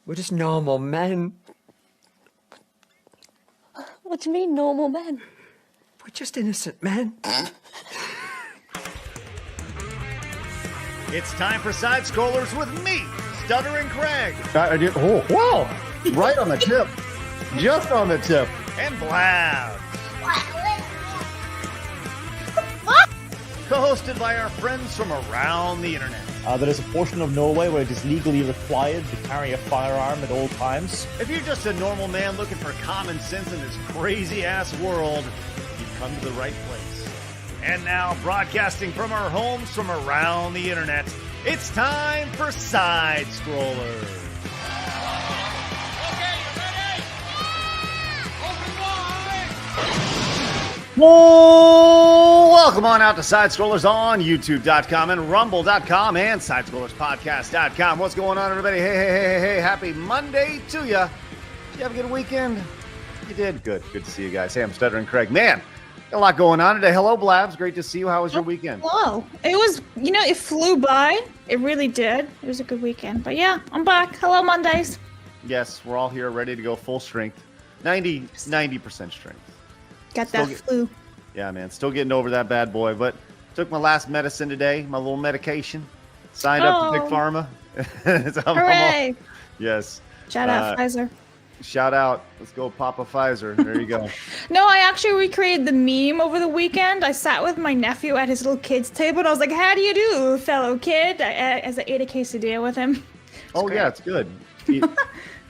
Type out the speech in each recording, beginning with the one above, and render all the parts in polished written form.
We're just normal men. What do you mean, normal men? We're just innocent men. It's time for Side Scrollers with me, Stuttering Craig. I did. Oh, wow! Right on the tip. Just on the tip. And Blabs. Co-hosted by our friends from around the internet. There is a portion of Norway where it is legally required to carry a firearm at all times. If you're just a normal man looking for common sense in this crazy-ass world, you've come to the right place. And now, broadcasting from our homes from around the internet, it's time for Side Scrollers. Whoa! Welcome on out to Side Scrollers on YouTube.com and Rumble.com and SideScrollersPodcast.com. What's going on, everybody? Hey, happy Monday to you. Did you have a good weekend? You did? Good. Good to see you guys. Hey, I'm Stuttering Craig. Man, got a lot going on today. Hello, Blabs. Great to see you. How was your weekend? Hello. It was, it flew by. It really did. It was a good weekend. But yeah, I'm back. Hello, Mondays. Yes, we're all here ready to go full strength. 90% strength. Got that flu. Yeah, man. Still getting over that bad boy. But took my last medicine today, my little medication. Signed up to Big Pharma. Hooray. Yes. Shout out Pfizer. Shout out. Let's go Papa Pfizer. There you go. No, I actually recreated the meme over the weekend. I sat with my nephew at his little kid's table, and I was like, how do you do, fellow kid? As I ate a quesadilla with him. Yeah, it's good.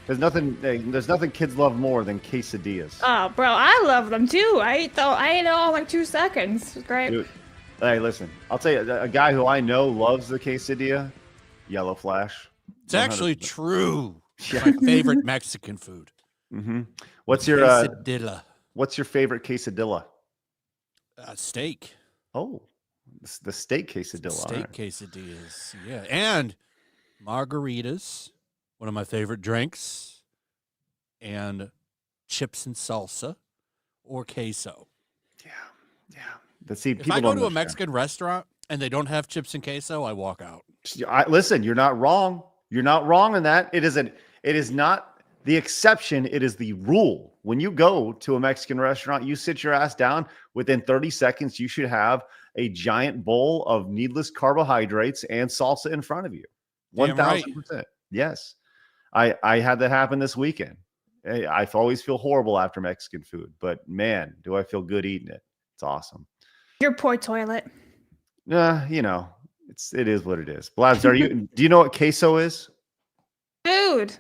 There's nothing kids love more than quesadillas. Oh, bro, I love them too. I ate it all in like 2 seconds. It's great. Dude, hey, listen, I'll tell you, a guy who I know loves the quesadilla, YellowFlash. It's actually true. My favorite Mexican food. Mm-hmm. What's your quesadilla? What's your favorite quesadilla? Steak. Oh, the steak quesadilla. Steak quesadillas. Yeah, and margaritas. One of my favorite drinks, and chips and salsa, or queso. Yeah. See, if I go to a Mexican restaurant and they don't have chips and queso, I walk out. Listen, you're not wrong. You're not wrong in that. It is not the exception. It is the rule. When you go to a Mexican restaurant, you sit your ass down. Within 30 seconds, you should have a giant bowl of needless carbohydrates and salsa in front of you. 1,000%. Yes. I had that happen this weekend. I always feel horrible after Mexican food, but man, do I feel good eating it. It's awesome. Your poor toilet. It is what it is. Blabs, do you know what queso is? Food.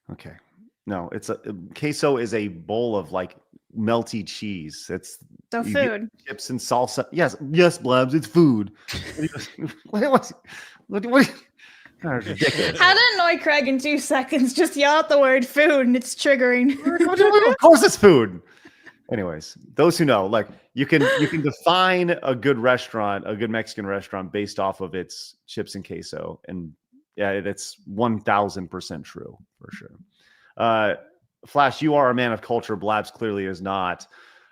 Okay. No, queso is a bowl of like melty cheese. It's food. Chips and salsa. Yes, Blabs, it's food. What How to annoy Craig in 2 seconds? Just yell out the word food and it's triggering. Of course it's food. Anyways, those who know, like you can define a good restaurant, a good Mexican restaurant based off of its chips and queso. And yeah, that's 1,000% true for sure. Flash, you are a man of culture. Blabs clearly is not.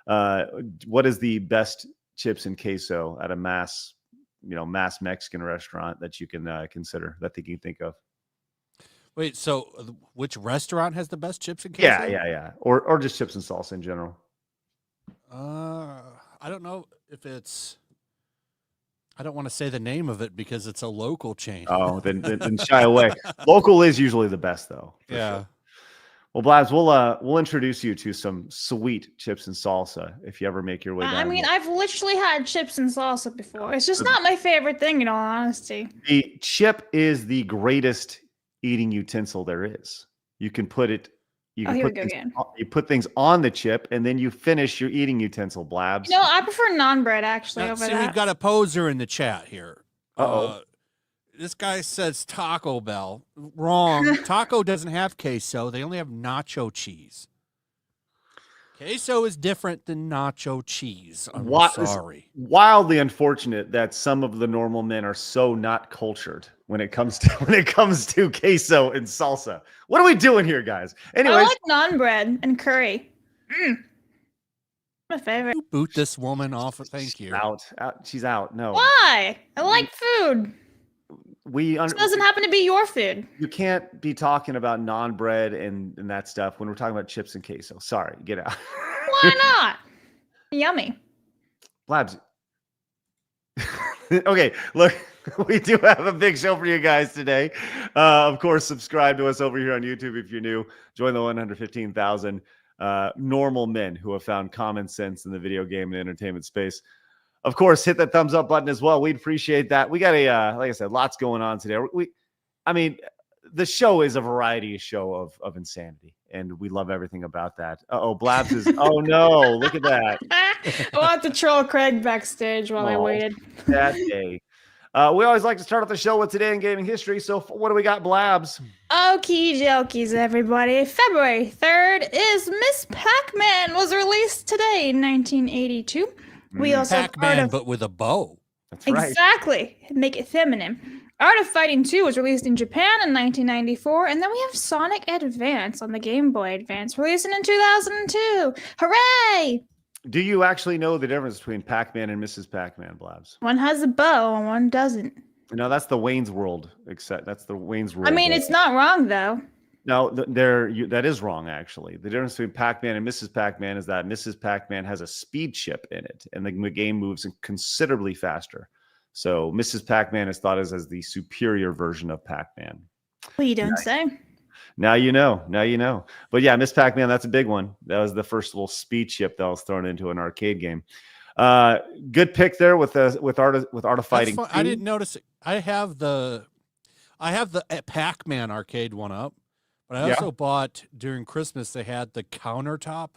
What is the best chips and queso at a mass Mexican restaurant that you can consider, that you can think of? Wait, so which restaurant has the best chips and queso? Yeah. Or just chips and salsa in general. I don't know if it's. I don't want to say the name of it because it's a local chain. Oh, then shy away. Local is usually the best, though. Yeah. Sure. Well, Blabs, we'll introduce you to some sweet chips and salsa if you ever make your way down. I mean, I've literally had chips and salsa before. It's just not my favorite thing, in all honesty. The chip is the greatest eating utensil there is. You can put it. You put things on the chip, and then you finish your eating utensil, Blabs. No, I prefer naan bread actually over that. We've got a poser in the chat here. Uh-oh. This guy says Taco Bell. Wrong. Taco doesn't have queso. They only have nacho cheese. Queso is different than nacho cheese. I'm sorry. It's wildly unfortunate that some of the normal men are so not cultured when it comes to queso and salsa. What are we doing here, guys? Anyways, I like naan bread and curry. My favorite. You boot this woman off. Thank you. Out. She's out. No. Why? I like food. This doesn't happen to be your food. You can't be talking about non-bread and that stuff when we're talking about chips and queso. Sorry, get out. Why not? Yummy. Blabs. Okay, look, we do have a big show for you guys today. Of course, subscribe to us over here on YouTube if you're new. Join the 115,000 normal men who have found common sense in the video game and entertainment space. Of course, hit that thumbs up button as well. We'd appreciate that. We got like I said, lots going on today. I mean, the show is a variety show of insanity, and we love everything about that. Blabs is. Oh no! Look at that. I'll have to troll Craig backstage while I waited. That day. We always like to start off the show with Today in Gaming History. So what do we got, Blabs? Okie dokies, everybody. February 3rd is Miss Pac-Man was released today in 1982. We also Pac-Man, but with a bow. That's right. Exactly. Make it feminine. Art of Fighting 2 was released in Japan in 1994, and then we have Sonic Advance on the Game Boy Advance, releasing in 2002. Hooray! Do you actually know the difference between Pac-Man and Mrs. Pac-Man, Blabs? One has a bow and one doesn't. No, that's the Wayne's World. That's the Wayne's World. I mean, it's not wrong, though. No, that is wrong, actually. The difference between Pac-Man and Mrs. Pac-Man is that Mrs. Pac-Man has a speed chip in it, and the game moves considerably faster. So Mrs. Pac-Man is thought as the superior version of Pac-Man. Well, you don't say. Now you know. Now you know. But yeah, Miss Pac-Man, that's a big one. That was the first little speed chip that was thrown into an arcade game. Good pick there with Art of Fighting. I didn't notice it. I have the Pac-Man arcade one up. But I also bought during Christmas, they had the countertop.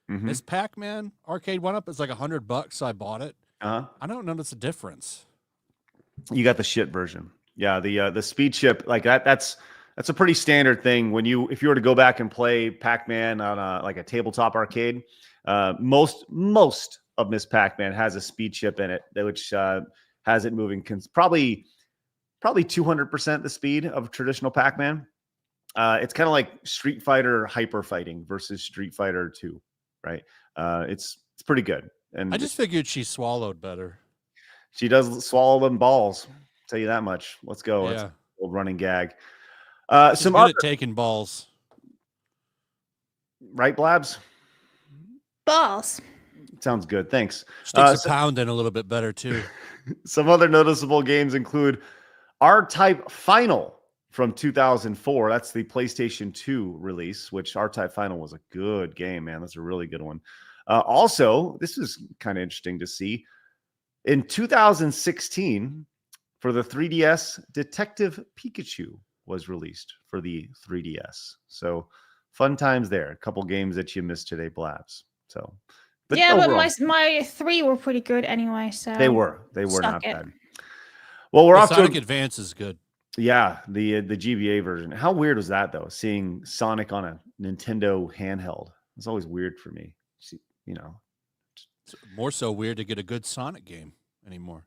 This Pac-Man arcade one up. It's like $100, so I bought it. I don't notice a difference. You got the shit version. Yeah, the speed chip, like that's a pretty standard thing when if you were to go back and play Pac-Man on a tabletop arcade. Most of Miss Pac-Man has a speed chip in it, which has it moving probably 200% the speed of traditional Pac-Man. It's kind of like Street Fighter hyper fighting versus Street Fighter 2, right? It's pretty good. And I just figured she swallowed better. She does swallow them balls. I'll tell you that much. Let's go. Yeah. It's an old running gag. She's good at taking balls. Right, Blabs? Balls. Sounds good. Thanks. Sticks a pound in a little bit better, too. Some other noticeable games include R-Type Final from 2004. That's the PlayStation 2 release, which R-Type Final was a good game, man. That's a really good one. Also, this is kind of interesting to see. In 2016, for the 3DS, Detective Pikachu was released for the 3DS. So fun times there. A couple games that you missed today, Blabs. So, but my 3 were pretty good anyway. So they were not bad. Well, we're off Sonic Advance is good. Yeah, the GBA version. How weird was that though? Seeing Sonic on a Nintendo handheld. It's always weird for me. It's more so weird to get a good Sonic game anymore.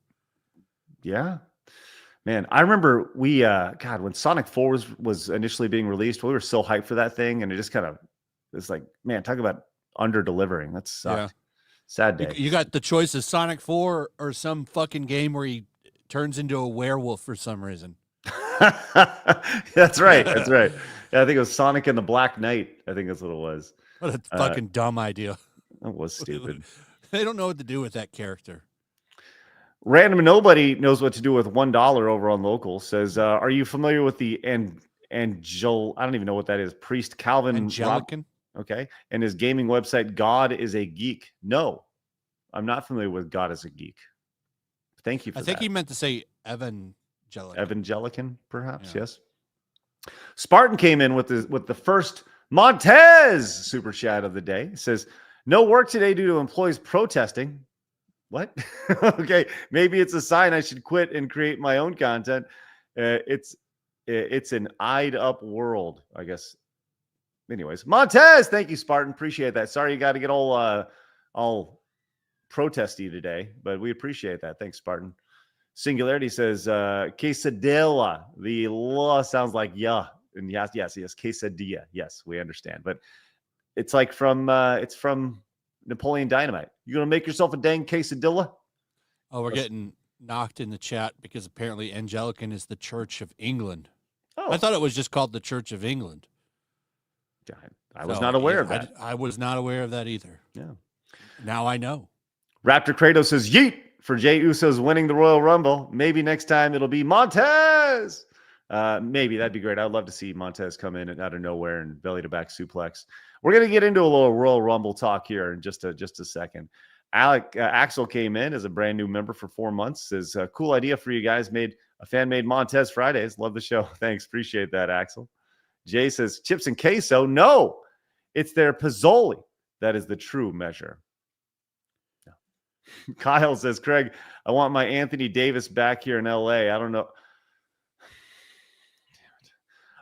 Yeah. Man, I remember when Sonic 4 was initially being released, we were so hyped for that thing, and it just kind of it's like, man, talk about under delivering. That's sucked. Yeah. Sad day. You got the choice of Sonic 4 or some fucking game where he turns into a werewolf for some reason. That's right. That's right. Yeah, I think it was Sonic and the Black Knight. I think that's what it was. What a fucking dumb idea. That was stupid. They don't know what to do with that character. Random Nobody knows what to do with $1 over on Local. Says, are you familiar with the Angel? I don't even know what that is. Priest Calvin Angelican. Okay. And his gaming website, God is a Geek. No, I'm not familiar with God is a Geek. Thank you for that. I think he meant to say Evangelican, perhaps. Yeah. Yes. Spartan came in with the first Montez super chat of the day. It says, no work today due to employees protesting. What? Okay, maybe it's a sign I should quit and create my own content. It's an eyed up world, I guess. Anyways, Montez, thank you, Spartan. Appreciate that. Sorry you got to get all protesty today, but we appreciate that. Thanks, Spartan. Singularity says quesadilla. The law sounds like and yes, quesadilla. Yes, we understand, but it's like from Napoleon Dynamite. You gonna make yourself a dang quesadilla? Oh, we're getting knocked in the chat because apparently Anglican is the Church of England. Oh, I thought it was just called the Church of England. I was not aware of that. I was not aware of that either. Yeah. Now I know. Raptor Kratos says, yeet for Jey Uso's winning the Royal Rumble. Maybe next time it'll be Montez. Maybe that'd be great. I'd love to see Montez come in out of nowhere and belly to back suplex. We're going to get into a little Royal Rumble talk here in just a second. Axel came in as a brand new member for 4 months. Says, cool idea for you guys. A fan made Montez Fridays. Love the show. Thanks. Appreciate that, Axel. Jay says, chips and queso. No, it's their Pizzoli. That is the true measure. No. Kyle says, Craig, I want my Anthony Davis back here in LA. I don't know.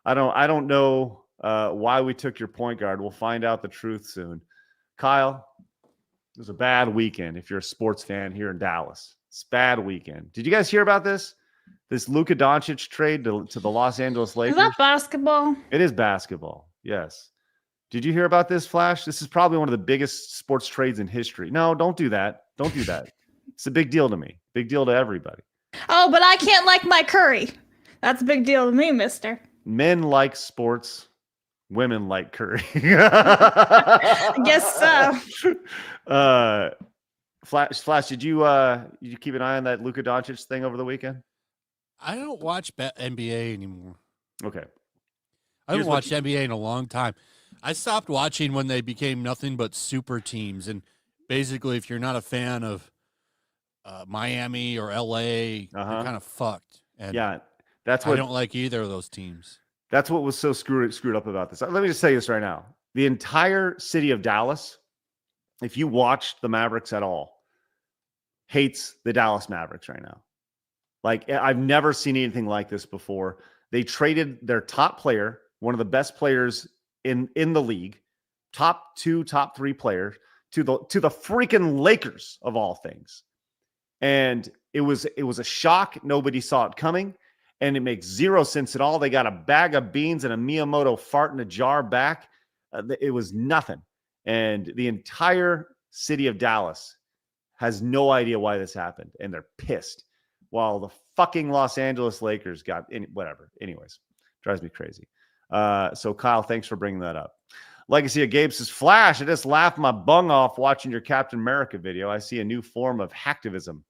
I don't know why we took your point guard. We'll find out the truth soon. Kyle, it was a bad weekend if you're a sports fan here in Dallas. It's a bad weekend. Did you guys hear about this? This Luka Doncic trade to the Los Angeles Lakers? Is that basketball? It is basketball, yes. Did you hear about this, Flash? This is probably one of the biggest sports trades in history. No, don't do that. Don't do that. It's a big deal to me. Big deal to everybody. Oh, but I can't like my curry. That's a big deal to me, mister. Men like sports. Women like curry. I guess so. Flash, did you keep an eye on that Luka Doncic thing over the weekend? I don't watch NBA anymore. Okay. I haven't watched NBA in a long time. I stopped watching when they became nothing but super teams. And basically, if you're not a fan of Miami or LA, you're kind of fucked. And yeah, that's what I don't like either of those teams. That's what was so screwed up about this. Let me just say this right now. The entire city of Dallas, if you watch the Mavericks at all, hates the Dallas Mavericks right now. Like, I've never seen anything like this before. They traded their top player, one of the best players in the league, top 2, top 3 players, to the freaking Lakers of all things. And it was a shock. Nobody saw it coming. And it makes zero sense at all. They got a bag of beans and a Miyamoto fart in a jar back. It was nothing. And the entire city of Dallas has no idea why this happened. And they're pissed. While the fucking Los Angeles Lakers got whatever. Anyways, drives me crazy. So Kyle, thanks for bringing that up. Legacy of Gabe says, Flash, I just laughed my bung off watching your Captain America video. I see a new form of hacktivism.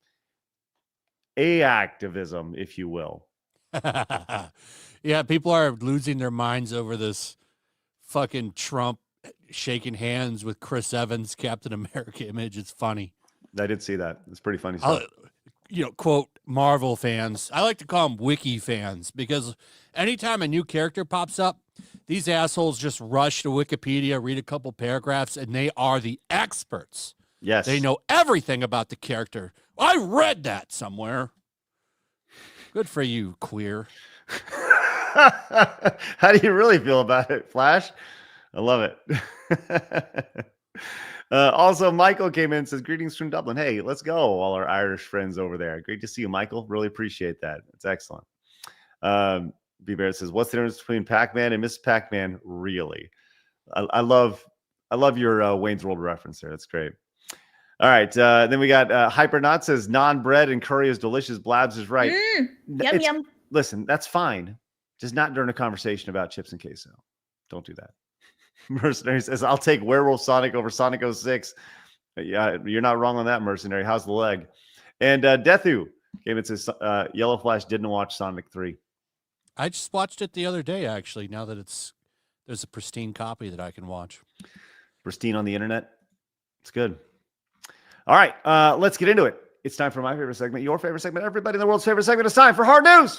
Activism, if you will. Yeah, people are losing their minds over this fucking Trump shaking hands with Chris Evans' Captain America image. It's funny. I did see that. It's pretty funny stuff. Quote, Marvel fans. I like to call them wiki fans because anytime a new character pops up, these assholes just rush to Wikipedia, read a couple paragraphs, and they are the experts. Yes. They know everything about the character. I read that somewhere. Good for you, queer. How do you really feel about it, Flash? I love it. Also, Michael came in and says, greetings from Dublin. Hey, let's go. All our Irish friends over there. Great to see you, Michael. Really appreciate that. It's excellent. B-Bear says, what's the difference between Pac-Man and Miss Pac-Man? Really? I love your Wayne's World reference there. That's great. All right. Then we got Hypernaut says, non-bread and curry is delicious. Blabs is right. Yum, yum. Listen, that's fine. Just not during a conversation about chips and queso. Don't do that. Mercenary says, I'll take Werewolf Sonic over Sonic 06. Yeah, you're not wrong on that, Mercenary. How's the leg? And Deathu came and says, YellowFlash didn't watch Sonic 3. I just watched it the other day, actually, now that there's a pristine copy that I can watch. Pristine on the internet. It's good. All right, let's get into it. It's time for my favorite segment, your favorite segment, everybody in the world's favorite segment. It's time for Hard News.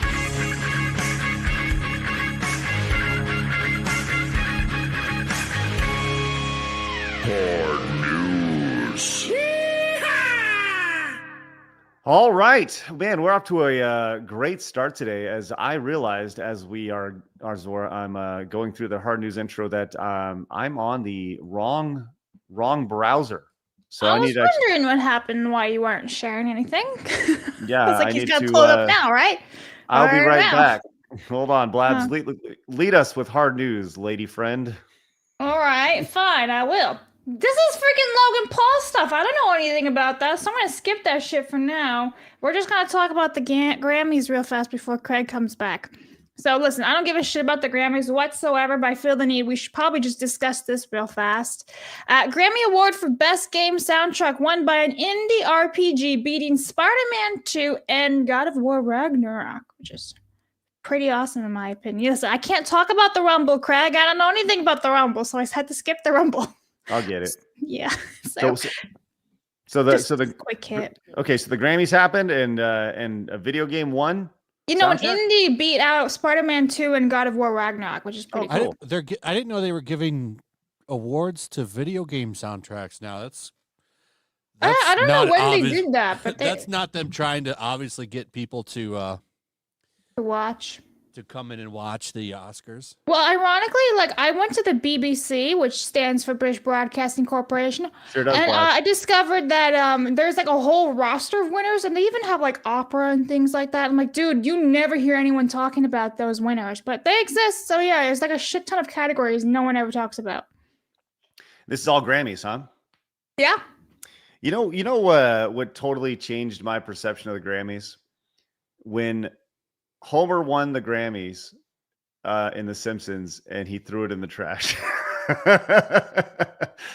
All right, man, we're off to a great start today. As I realized, as I'm going through the hard news intro, that I'm on the wrong browser. So I was wondering what happened, why you weren't sharing anything. Yeah, it's like he's got to pull it up now, right? I'll be right back. Hold on, Blabs. Lead us with hard news, lady friend. All right, fine, I will. This is freaking Logan Paul stuff. I don't know anything about that, so I'm gonna skip that shit for now. We're just gonna talk about the Grammys real fast before Craig comes back. So listen, I don't give a shit about the Grammys whatsoever, but I feel the need. We should probably just discuss this real fast. Grammy Award for Best Game Soundtrack won by an indie RPG, beating Spider-Man 2 and God of War Ragnarok, which is pretty awesome in my opinion. Listen, I can't talk about the Rumble, Craig. I don't know anything about the Rumble, so I had to skip the Rumble. I'll get it. Yeah. So the quick hit. Okay, so the Grammys happened and a video game won. You know, an soundtrack? indie beat out Spider-Man 2 and God of War Ragnarok, which is pretty cool. I didn't know they were giving awards to video game soundtracks now. That's I don't know when they did that, but that's not them trying to obviously get people to watch. To come in and watch the Oscars. Well, ironically, like I went to the BBC, which stands for British Broadcasting Corporation, Sure does, and Blabs. I discovered that there's like a whole roster of winners, and they even have like opera and things like that. I'm like, dude, you never hear anyone talking about those winners, but they exist. So yeah, there's like a shit ton of categories no one ever talks about. This is all Grammys, huh? Yeah. You know what totally changed my perception of the Grammys? When Homer won the Grammys in The Simpsons and he threw it in the trash.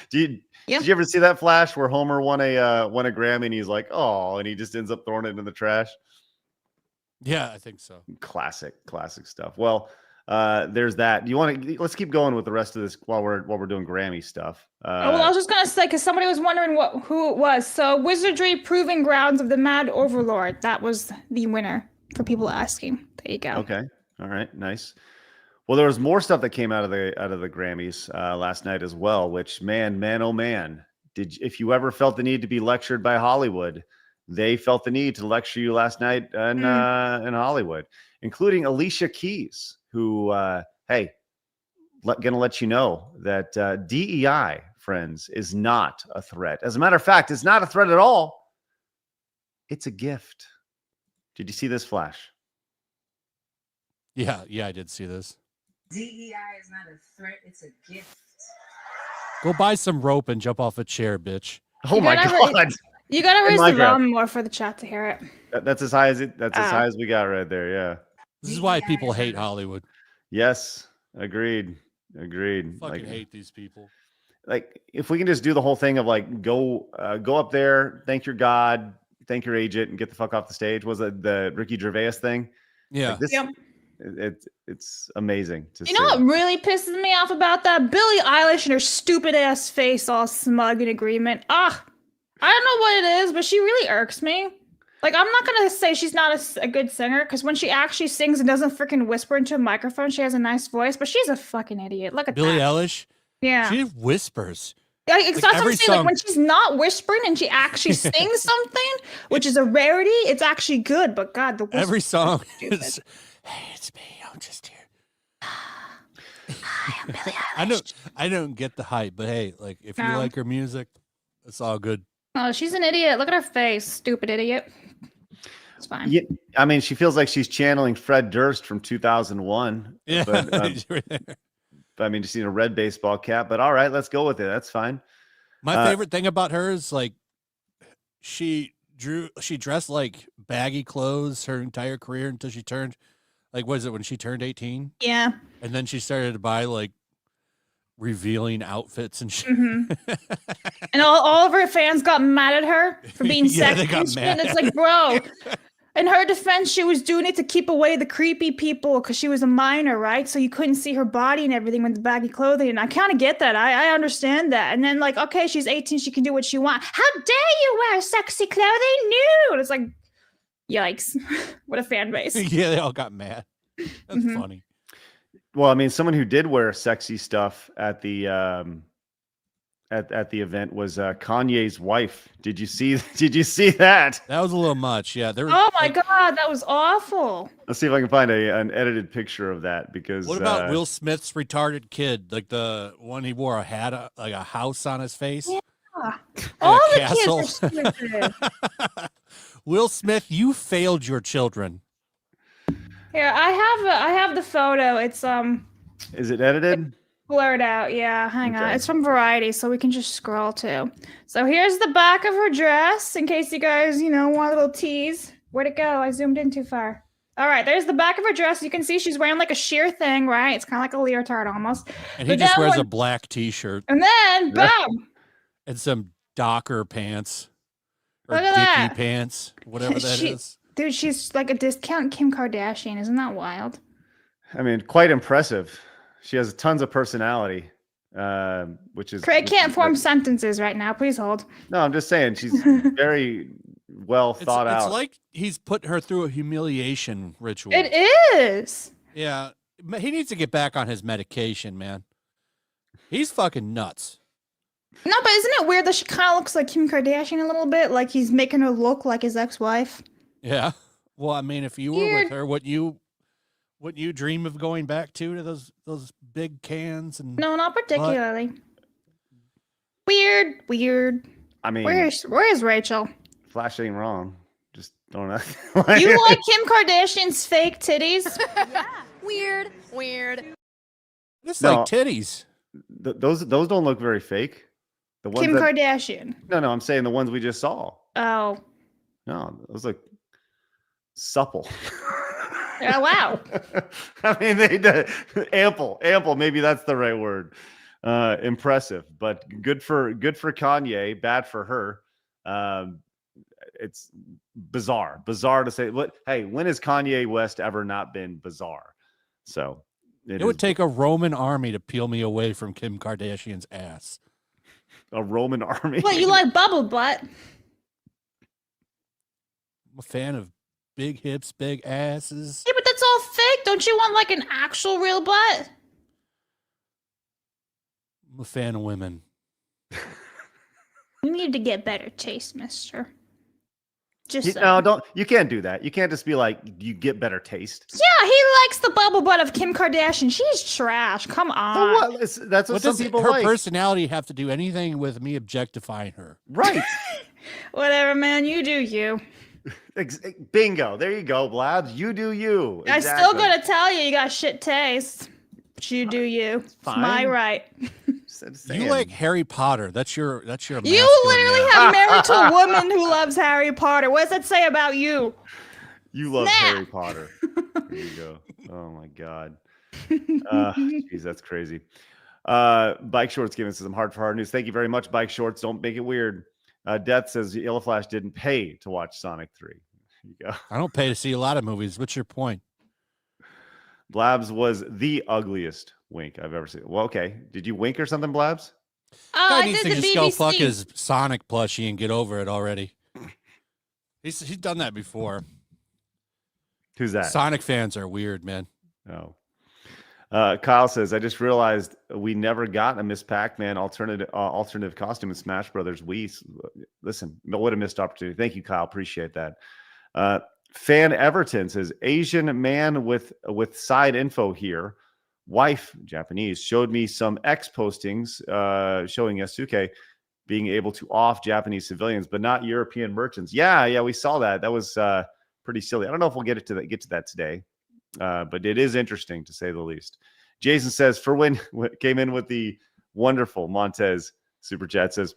Did you ever see that flash where Homer won a Grammy and he's like, oh, and he just ends up throwing it in the trash? Yeah, I think so. Classic stuff. Well, there's that. Let's keep going with the rest of this while we're doing Grammy stuff. Well, I was just gonna say, because somebody was wondering who it was. So Wizardry Proving Grounds of the Mad Overlord. That was the winner for people asking. There you go. Okay. All right. Nice. Well, there was more stuff that came out of the Grammys last night as well, which man, oh man, if you ever felt the need to be lectured by Hollywood, they felt the need to lecture you last night in Hollywood, including Alicia Keys, who, gonna let you know that DEI, friends, is not a threat. As a matter of fact, it's not a threat at all. It's a gift. Did you see this flash? Yeah, I did see this. DEI is not a threat, it's a gift. Go buy some rope and jump off a chair, bitch. Oh my God. You gotta raise the volume more for the chat to hear it. That's as high as as high as we got right there. Yeah. This is why people hate Hollywood. Yes. Agreed. Fucking hate these people. Like, if we can just do the whole thing of like, go up there, thank your God, thank your agent, and get the fuck off the stage. Was it the Ricky Gervais thing? Yeah. Like it's amazing to see. You know what really pisses me off about that? Billie Eilish and her stupid ass face all smug in agreement. I don't know what it is, but she really irks me. Like, I'm not gonna say she's not a good singer, because when she actually sings and doesn't freaking whisper into a microphone, she has a nice voice, but she's a fucking idiot. Look at Billie that. Eilish? Yeah. She whispers. Yeah, that's what I'm saying. song... Like, when she's not whispering and she actually sings something, which is a rarity, it's actually good. But God, the every song is hey, it's me. I'm just here. Hi, I'm Billie Eilish. I don't get the hype, but hey, like, if you like her music, it's all good. Oh, she's an idiot. Look at her face. Stupid idiot. It's fine. Yeah, I mean, she feels like she's channeling Fred Durst from 2001. Yeah. But I mean, just a red baseball cap. But all right, let's go with it. That's fine. My favorite thing about her is like she dressed like baggy clothes her entire career until she turned, like, was it when she turned 18? Yeah. And then she started to buy like revealing outfits and shit. Mm-hmm. And all of her fans got mad at her for being sexy. They got mad. And it's like, bro, in her defense, she was doing it to keep away the creepy people because she was a minor, right? So you couldn't see her body and everything with the baggy clothing. And I kind of get that. I understand that. And then, like, okay, she's 18. She can do what she wants. How dare you wear sexy clothing? Nude. It's like, yikes. What a fan base. Yeah, they all got mad. That's funny. Well, I mean, someone who did wear sexy stuff at the at the event was Kanye's wife. Did you see that? That was a little much. Yeah. Oh my God, that was awful. Let's see if I can find an edited picture of that, because what about Will Smith's retarded kid? Like the one he wore a hat, like a house on his face? Yeah. All the castle. kids are stupid. Will Smith, you failed your children. Here, I have the photo. It's Is it edited? Blurred out, yeah. Hang on. Okay. It's from Variety, so we can just scroll too. So here's the back of her dress, in case you guys, want a little tease. Where'd it go? I zoomed in too far. All right, there's the back of her dress. You can see she's wearing like a sheer thing, right? It's kind of like a leotard almost. And he just wears a black t-shirt. And then, boom! And some Docker pants. Or Look at Dickie that. pants. Whatever that is. Dude, she's like a discount Kim Kardashian. Isn't that wild? I mean, quite impressive. She has tons of personality, which is... Craig can't form sentences right now. Please hold. No, I'm just saying she's very well thought out. It's like he's put her through a humiliation ritual. It is. Yeah. He needs to get back on his medication, man. He's fucking nuts. No, but isn't it weird that she kind of looks like Kim Kardashian a little bit? Like he's making her look like his ex-wife. Yeah. Well, I mean, if you were with her, wouldn't you dream of going back to those big cans? And No, not particularly. Weird. I mean, where is Rachel? Flash ain't wrong. Just don't know. You like Kim Kardashian's fake titties? Weird. It's No. like titties. Those don't look very fake. The ones Kim that, Kardashian. No, I'm saying the ones we just saw. Oh. No, those look supple. Oh, wow. I mean, they ample. Maybe that's the right word. Impressive, but good for Kanye. Bad for her. It's bizarre to say. Hey, when has Kanye West ever not been bizarre? So it would take a Roman army to peel me away from Kim Kardashian's ass. A Roman army. What, you like bubble butt? I'm a fan of big hips, big asses. Yeah, but that's all fake. Don't you want like an actual real butt? I'm a fan of women. You need to get better taste, mister. Just you can't do that. You can't just be like, you get better taste. Yeah, he likes the bubble butt of Kim Kardashian. She's trash. Come on. That's what some people her like. personality have to do anything with me objectifying her? Right. Whatever, man. You do you. Bingo. There you go, Blabs. You do you. I'm Exactly. still gonna tell you got shit taste. But you do you. It's my right. You like Harry Potter. That's your You masculine literally have married to a woman who loves Harry Potter. What does that say about you? You love Snap. Harry Potter. There you go. Oh my God. Jeez, that's crazy. Bike Shorts giving us some hard for hard news. Thank you very much, Bike Shorts. Don't make it weird. Death says YellowFlash didn't pay to watch Sonic 3. There you go. I don't pay to see a lot of movies. What's your point? Blabs was the ugliest wink I've ever seen. Well, okay. Did you wink or something, Blabs? Guy I needs did to the just go fuck BBC. his Sonic plushie and get over it already. He's done that before. Who's that? Sonic fans are weird, man. Oh. Kyle says, I just realized we never got a Miss Pac-Man alternative costume in Smash Brothers. Listen, what a missed opportunity. Thank you, Kyle. Appreciate that. Fan Everton says, Asian man with side info here. Wife, Japanese, showed me some X postings showing Yasuke being able to off Japanese civilians, but not European merchants. Yeah, we saw that. That was pretty silly. I don't know if we'll get to that today. But it is interesting to say the least. Jason says, for when came in with the wonderful Montez super chat says,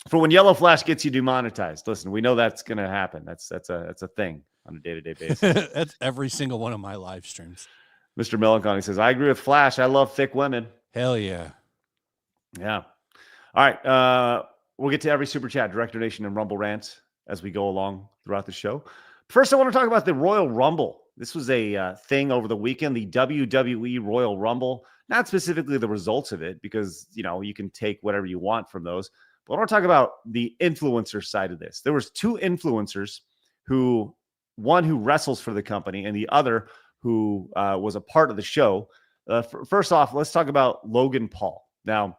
for when YellowFlash gets you demonetized. Listen, we know that's going to happen. That's a thing on a day-to-day basis. That's every single one of my live streams. Mr. Melancholy says, I agree with Flash. I love thick women. Hell yeah. Yeah. All right. We'll get to every super chat, direct donation, and Rumble rant as we go along throughout the show. First, I want to talk about the Royal Rumble. This was a thing over the weekend, the WWE Royal Rumble. Not specifically the results of it, because, you can take whatever you want from those. But I want to talk about the influencer side of this. There was two influencers one who wrestles for the company and the other who was a part of the show. First off, let's talk about Logan Paul. Now,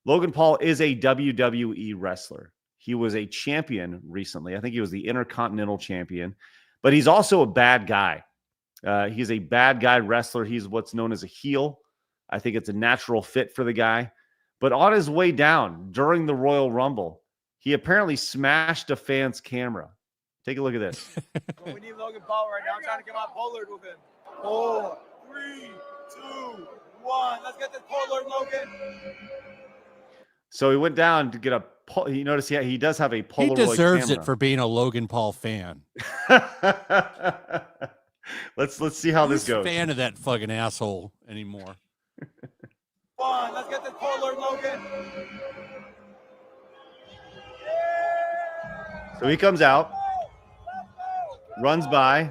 Logan Paul is a WWE wrestler. He was a champion recently. I think he was the Intercontinental Champion, but he's also a bad guy. He's a bad guy wrestler. He's what's known as a heel. I think it's a natural fit for the guy. But on his way down during the Royal Rumble, he apparently smashed a fan's camera. Take a look at this. We need Logan Paul right now. I'm trying to come out Pollard with him. 4, 3, 2, 1. Let's So he went down to get a. You notice he does have a Polaroid. He deserves camera. it for being a Logan Paul fan. let's see how this Who's a goes. fan of that fucking asshole anymore? Come on, let's get this Polaroid, Logan. So he comes out, runs by.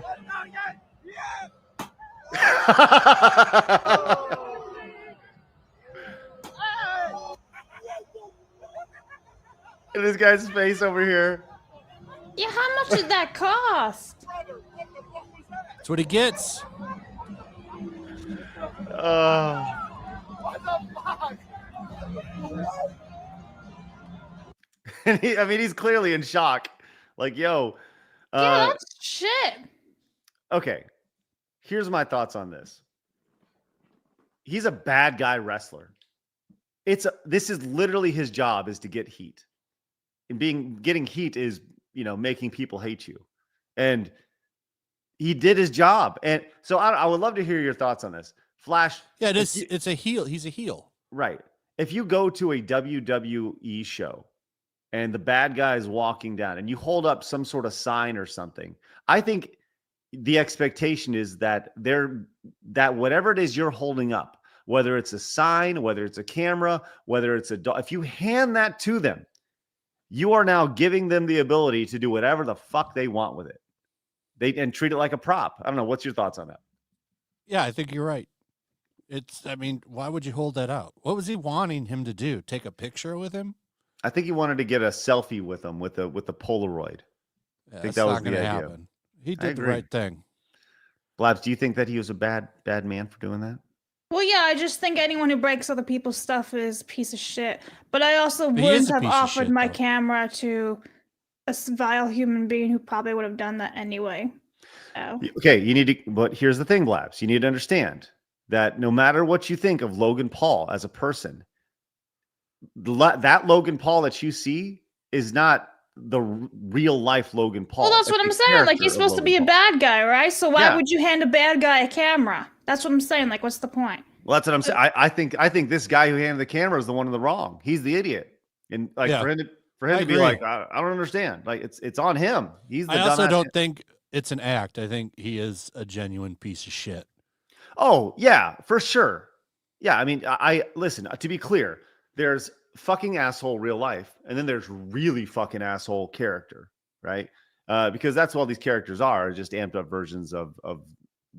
And this guy's face over here. Yeah, how much did that cost? That's what he gets. What the fuck? And he's clearly in shock. Like, yo. Yeah, that's shit. Okay. Here's my thoughts on this. He's a bad guy wrestler. This is literally his job, is to get heat. And getting heat is, making people hate you. And he did his job. And so I would love to hear your thoughts on this. Flash. Yeah, it's a heel. He's a heel. Right. If you go to a WWE show and the bad guy is walking down and you hold up some sort of sign or something, I think the expectation is that whatever it is you're holding up, whether it's a sign, whether it's a camera, whether it's if you hand that to them, you are now giving them the ability to do whatever the fuck they want with it. And treat it like a prop. I don't know. What's your thoughts on that? Yeah, I think you're right. Why would you hold that out? What was he wanting him to do? Take a picture with him? I think he wanted to get a selfie with him with the Polaroid. Yeah, I think that's that was not going the to idea. happen. He did the right thing. Blabs, do you think that he was a bad man for doing that? Well, yeah, I just think anyone who breaks other people's stuff is a piece of shit. But I also wouldn't have offered my camera to a vile human being who probably would have done that anyway. So. Okay, but here's the thing, Blabs. You need to understand that no matter what you think of Logan Paul as a person, that Logan Paul that you see is not the real life Logan Paul. Well, that's what I'm saying. Like, he's supposed to be a bad guy, right? So why would you hand a bad guy a camera? That's what I'm saying. Like, what's the point? Well, that's what I'm saying. I think this guy who handed the camera is the one in the wrong. He's the idiot. And for him to be like, I don't understand. Like, it's on him. He's the. I also don't think it's an act. I think he is a genuine piece of shit. Oh yeah, for sure. Yeah, I listen. To be clear, there's fucking asshole real life, and then there's really fucking asshole character, right? Because that's what all these characters are, just amped up versions of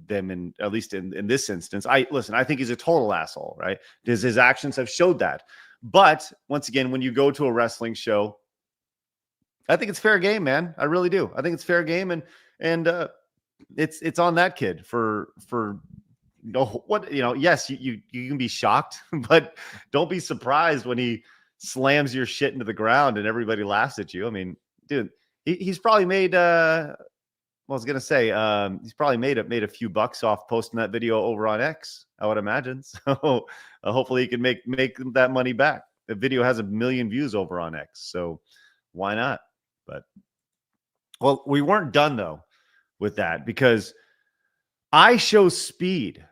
them, and at least in this instance. I think he's a total asshole, right? Because his actions have showed that. But once again, when you go to a wrestling show, I think it's fair game, man. I really do. I think it's fair game, and it's on that kid for yes, you can be shocked, but don't be surprised when he slams your shit into the ground and everybody laughs at you. I mean, dude, he's probably made he's probably made a few bucks off posting that video over on X, I would imagine. So hopefully he can make that money back. The video has 1 million views over on X, so why not? But well, we weren't done though with that, because I Show Speed,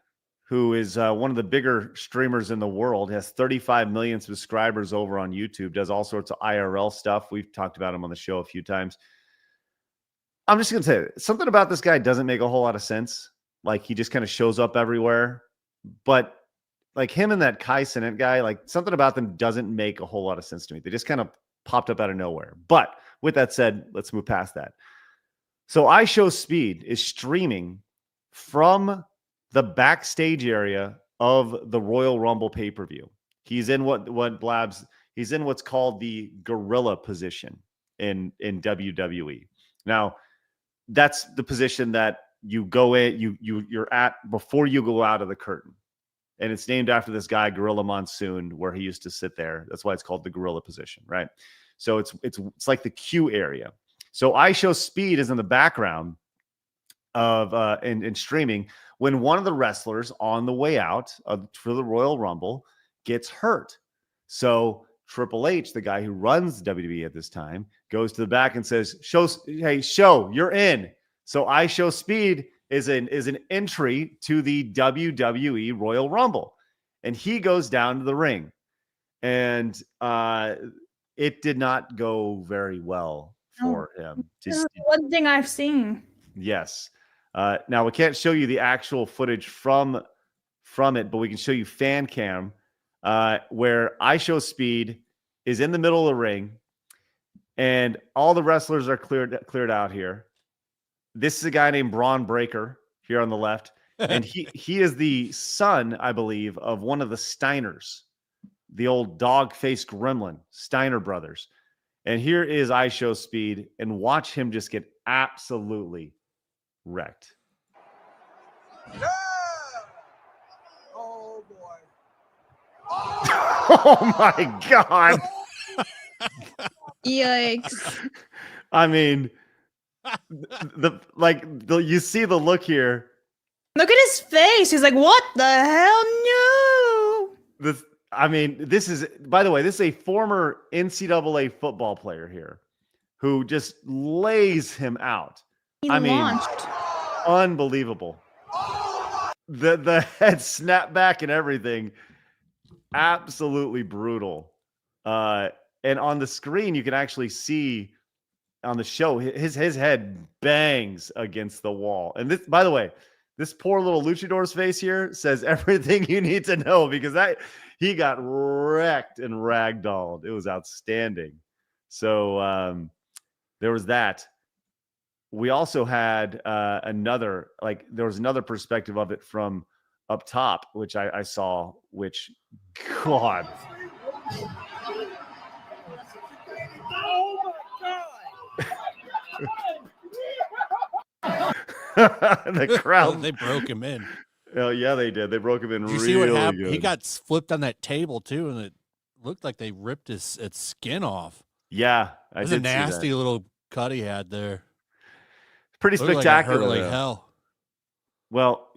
who is one of the bigger streamers in the world, has 35 million subscribers over on YouTube, does all sorts of IRL stuff. We've talked about him on the show a few times. I'm just going to say something about this guy doesn't make a whole lot of sense. Like, he just kind of shows up everywhere. But like him and that Kai Cenat guy, like something about them doesn't make a whole lot of sense to me. They just kind of popped up out of nowhere. But with that said, let's move past that. So I Show Speed is streaming from the backstage area of the Royal Rumble pay-per-view. He's in he's in what's called the gorilla position in WWE. Now, that's the position that you go in, you're at before you go out of the curtain. And it's named after this guy, Gorilla Monsoon, where he used to sit there. That's why it's called the gorilla position, right? So it's like the Q area. So I Show Speed is in the background of in streaming when one of the wrestlers on the way out for the Royal Rumble gets hurt. So Triple H, the guy who runs WWE at this time, goes to the back and says, "Show, you're in." So I Show Speed is an entry to the WWE Royal Rumble. and he goes down to the ring, and it did not go very well for him. This is the one thing I've seen. Yes. Now we can't show you the actual footage from it, but we can show you fan cam where IShowSpeed is in the middle of the ring, and all the wrestlers are cleared out here. This is a guy named Braun Breaker here on the left, and he is the son, I believe, of one of the Steiners, the old dog-faced gremlin, Steiner brothers. And here is IShowSpeed, and watch him just get absolutely wrecked. Yeah! Oh boy. Oh my God. Yikes. I mean, you see the look here. Look at his face. He's like, what the hell? No. This is, by the way, this is a former NCAA football player here who just lays him out. Launched. Unbelievable. The head snap back and everything. Absolutely brutal. And on the screen, you can actually see on the show, his head bangs against the wall. And this, by the way, this poor little luchador's face here says everything you need to know, because he got wrecked and ragdolled. It was outstanding. So there was that. We also had there was another perspective of it from up top, which I saw, which, God. The crowd. They broke him in. Oh, yeah, they did. They broke him in Did you really see what happened? good. He got flipped on that table, too, and it looked like they ripped his skin off. Yeah, it was a nasty little cut he had there. Pretty spectacular. Like hell. Well,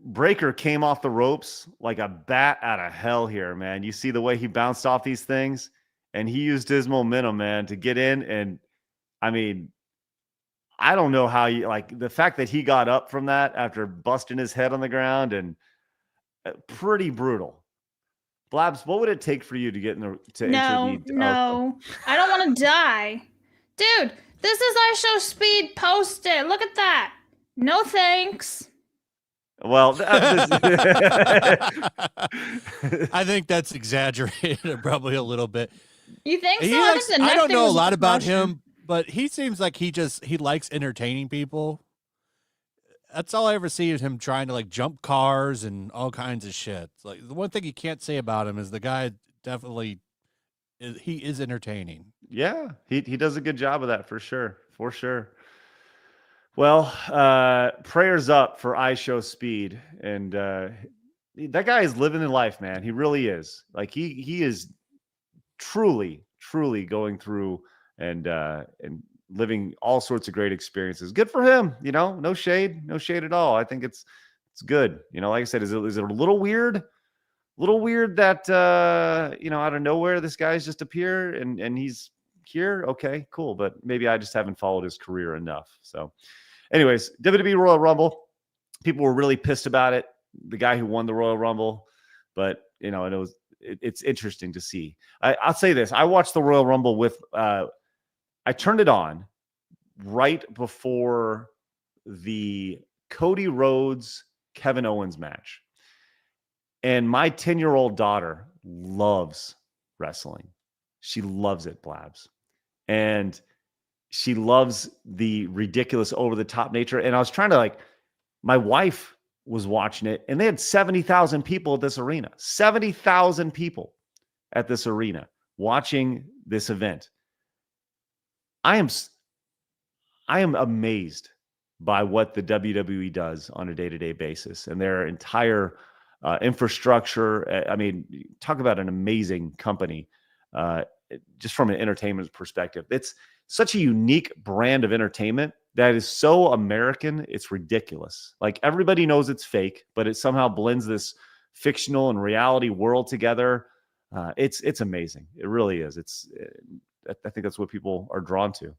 Breaker came off the ropes like a bat out of hell here, man. You see the way he bounced off these things, and he used his momentum, man, to get in. And I don't know how the fact that he got up from that after busting his head on the ground, and pretty brutal. Blabs, what would it take for you to get enter the? No, I don't want to die, dude. This is IShowSpeed posted. Look at that. No thanks. Well, I think that's exaggerated, probably a little bit. You think so? I don't know a lot about him, but he seems like he likes entertaining people. That's all I ever see is him trying to jump cars and all kinds of shit. Like, the one thing you can't say about him is the guy definitely he is entertaining. Yeah, he does a good job of that for sure. Well, prayers up for IShowSpeed, and that guy is living in life, man. He really is. Like he is truly going through and living all sorts of great experiences. Good for him, no shade at all. I think it's good. Like I said, is it a little weird that out of nowhere this guy's just appear and he's here? Okay, cool. But maybe I just haven't followed his career enough. So anyways, WWE Royal Rumble, people were really pissed about it. The guy who won the Royal Rumble, but it's interesting to see. I'll say this. I watched the Royal Rumble with, I turned it on right before the Cody Rhodes, Kevin Owens match. And my 10-year-old daughter loves wrestling. She loves it, Blabs. And she loves the ridiculous over-the-top nature. And I was trying to my wife was watching it, and they had 70,000 people at this arena. 70,000 people at this arena watching this event. I am amazed by what the WWE does on a day-to-day basis and their entire infrastructure. Talk about an amazing company, just from an entertainment perspective. It's such a unique brand of entertainment that is so American. It's ridiculous. Everybody knows it's fake, but it somehow blends this fictional and reality world together. It's amazing. It really is. I think that's what people are drawn to.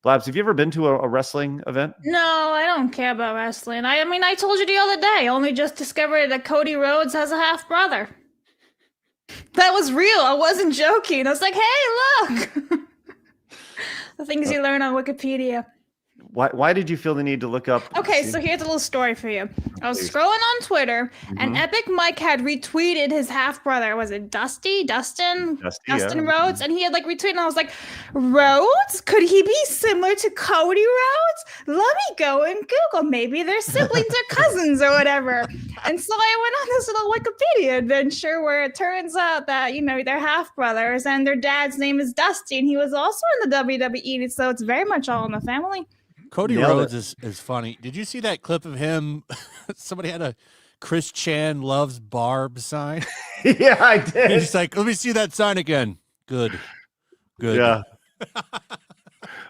Blabs, have you ever been to a wrestling event? No, I don't care about wrestling. I mean, I told you the other day. I only just discovered that Cody Rhodes has a half brother. That was real. I wasn't joking. I was like, hey, look. The things you learn on Wikipedia. Why did you feel the need to look up? Okay, so here's a little story for you. I was scrolling on Twitter, and Epic Mike had retweeted his half brother. Was it Dustin Rhodes? And he had like retweeted, and I was like, Rhodes? Could he be similar to Cody Rhodes? Let me go and Google. Maybe they're siblings or cousins or whatever. And so I went on this little Wikipedia adventure where it turns out that, you know, they're half brothers, and their dad's name is Dusty, and he was also in the WWE, so it's very much all in the family. Cody Rhodes is funny. Did you see that clip of him? Somebody had a Chris Chan loves Barb sign. Yeah, I did. He's like, let me see that sign again. Good. Yeah.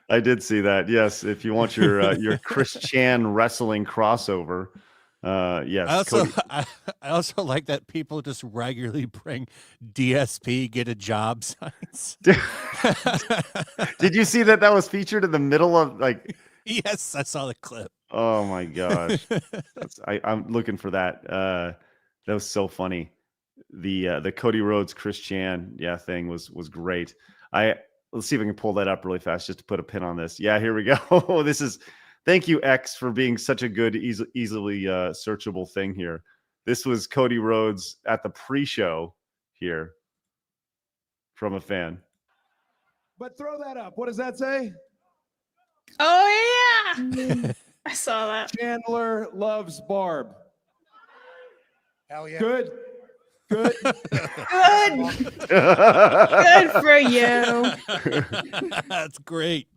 I did see that. Yes. If you want your Chris Chan wrestling crossover. Yes. I also like that people just regularly bring DSP get a job signs. Did you see that was featured in the middle of like? Yes, I saw the clip. Oh my gosh. I'm looking for that. That was so funny. The Cody Rhodes Chris Chan thing was great. Let's see if I can pull that up really fast just to put a pin on this. Yeah, here we go. Thank you, X, for being such a good, easily searchable thing here. This was Cody Rhodes at the pre-show here from a fan. But throw that up. What does that say? Oh, yeah. I saw that. Chandler loves Barb. Hell yeah. Good. Good. Good. Good for you. That's great.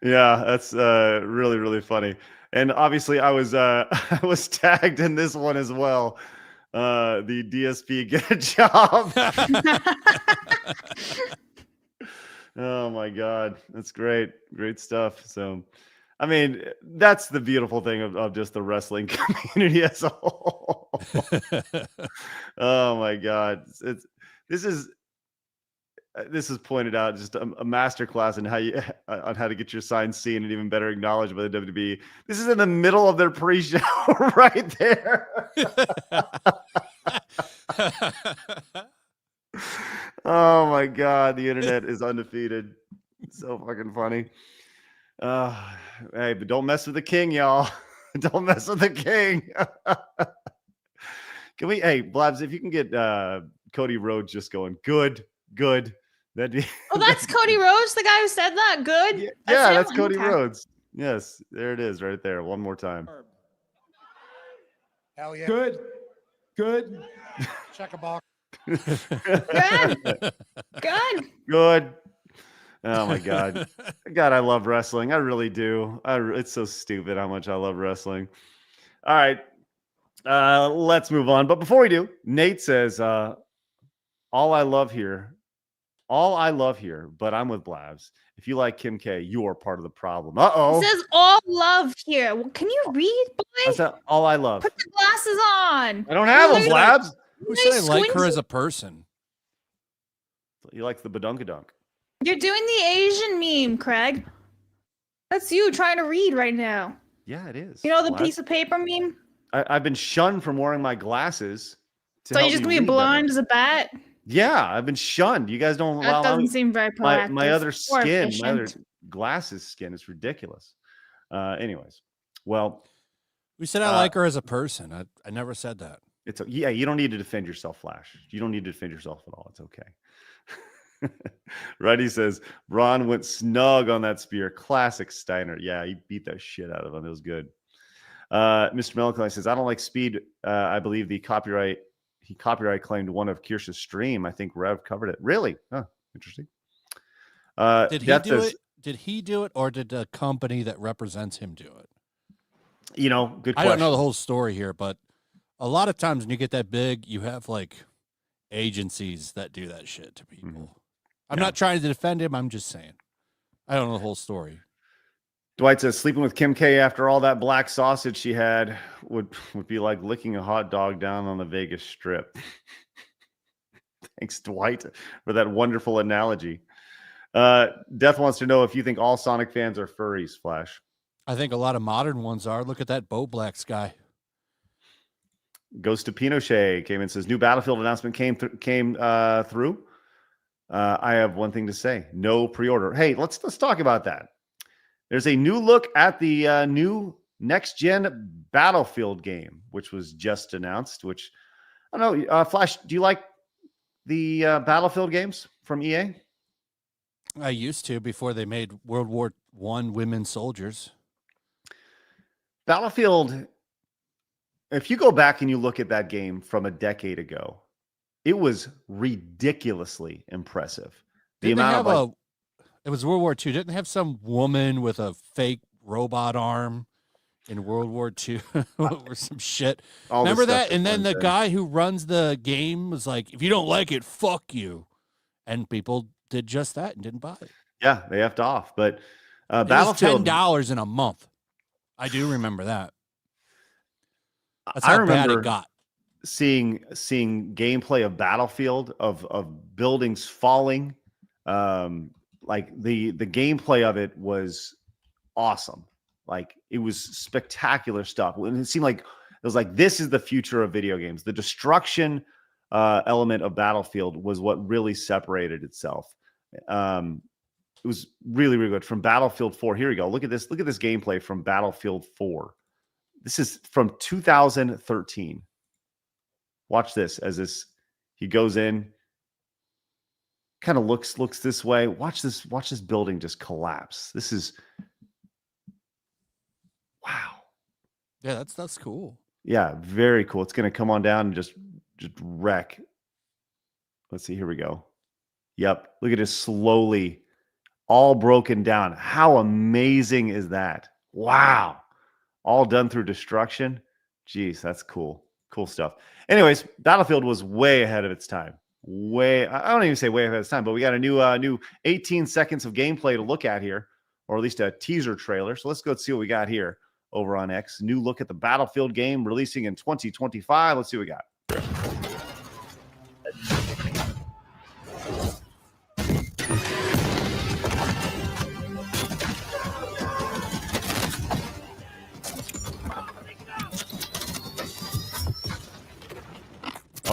Yeah, that's really, really funny. And obviously I was tagged in this one as well. The DSP get a job. Oh my God. That's great. Great stuff. So, I mean, that's the beautiful thing of just the wrestling community as a whole. Oh my God. This is pointed out just a masterclass in how to get your sign seen and even better acknowledged by the WWE. This is in the middle of their pre-show right there. Oh my God, the internet is undefeated. It's so fucking funny. Hey, but don't mess with the king, y'all. Don't mess with the king. Hey, Blabs, if you can get Cody Rhodes just going, good. That'd be. Oh, that's Cody Rhodes, the guy who said that. Good. That's Cody Rhodes. Yes, there it is, right there. One more time. Hell yeah. Good. Check a box. Good. Oh my God. God, I love wrestling. I really do. It's so stupid how much I love wrestling. All right. Let's move on. But before we do, Nate says, all I love here, but I'm with Blabs. If you like Kim K, you are part of the problem. Uh-oh. It says all love here. Well, can you read, boy? That's all I love. Put the glasses on. I don't have them, Blabs. Who said I like her as a person? He likes the badunkadunk. You're doing the Asian meme, Craig. That's you trying to read right now. Yeah, it is. You know the piece of paper meme? I've been shunned from wearing my glasses. So you're just going to be blind as a bat? Yeah, I've been shunned. You guys don't allow. That doesn't seem very proactive. My other skin, efficient. my other glasses skin is ridiculous. Anyways, well. We said I like her as a person. I never said that. You don't need to defend yourself, Flash. You don't need to defend yourself at all. It's okay. Reddy says, Ron went snug on that spear. Classic Steiner. Yeah, he beat that shit out of him. It was good. Mr. Melancholy says, I don't like speed. I believe he copyright claimed one of Kirsch's stream. I think Rev covered it. Really? Huh, interesting. Did he do it? Did he do it, or did the company that represents him do it? You know, good question. I don't know the whole story here, but a lot of times when you get that big, you have like agencies that do that shit to people. Mm-hmm. I'm not trying to defend him. I'm just saying. I don't know the whole story. Dwight says, sleeping with Kim K after all that black sausage she had would be like licking a hot dog down on the Vegas Strip. Thanks, Dwight, for that wonderful analogy. Death wants to know if you think all Sonic fans are furries, Flash. I think a lot of modern ones are. Look at that Bo Blacks guy. Ghost to Pinochet came in and says, new Battlefield announcement came through. I have one thing to say. No pre-order. Hey, let's talk about that. There's a new look at the new next-gen Battlefield game, which was just announced, which, I don't know, Flash, do you like the Battlefield games from EA? I used to before they made World War I women soldiers. Battlefield, if you go back and you look at that game from a decade ago, it was ridiculously impressive. It was World War II. Didn't they have some woman with a fake robot arm in World War II or some shit? Remember that? And then the guy who runs the game was like, if you don't like it, fuck you. And people did just that and didn't buy it. Yeah, they effed off. But Battlefield, $10 in a month. I do remember that. That's how bad it got. Seeing gameplay of Battlefield of buildings falling, like the gameplay of it was awesome. Like it was spectacular stuff. And it seemed like it was like, this is the future of video games. The destruction element of Battlefield was what really separated itself. It was really, really good. From Battlefield 4, here we go. Look at this gameplay from Battlefield 4. This is from 2013. Watch this as he goes in, kind of looks this way. Watch this building just collapse. This is wow. Yeah, that's cool. Yeah, very cool. It's going to come on down and just wreck. Let's see. Here we go. Yep. Look at it slowly, all broken down. How amazing is that? Wow. All done through destruction. Jeez, that's cool. Cool stuff. Anyways, Battlefield was way ahead of its time. I don't even say way ahead of its time, but we got a new 18 seconds of gameplay to look at here, or at least a teaser trailer. So let's go see what we got here over on X. New look at the Battlefield game releasing in 2025. Let's see what we got.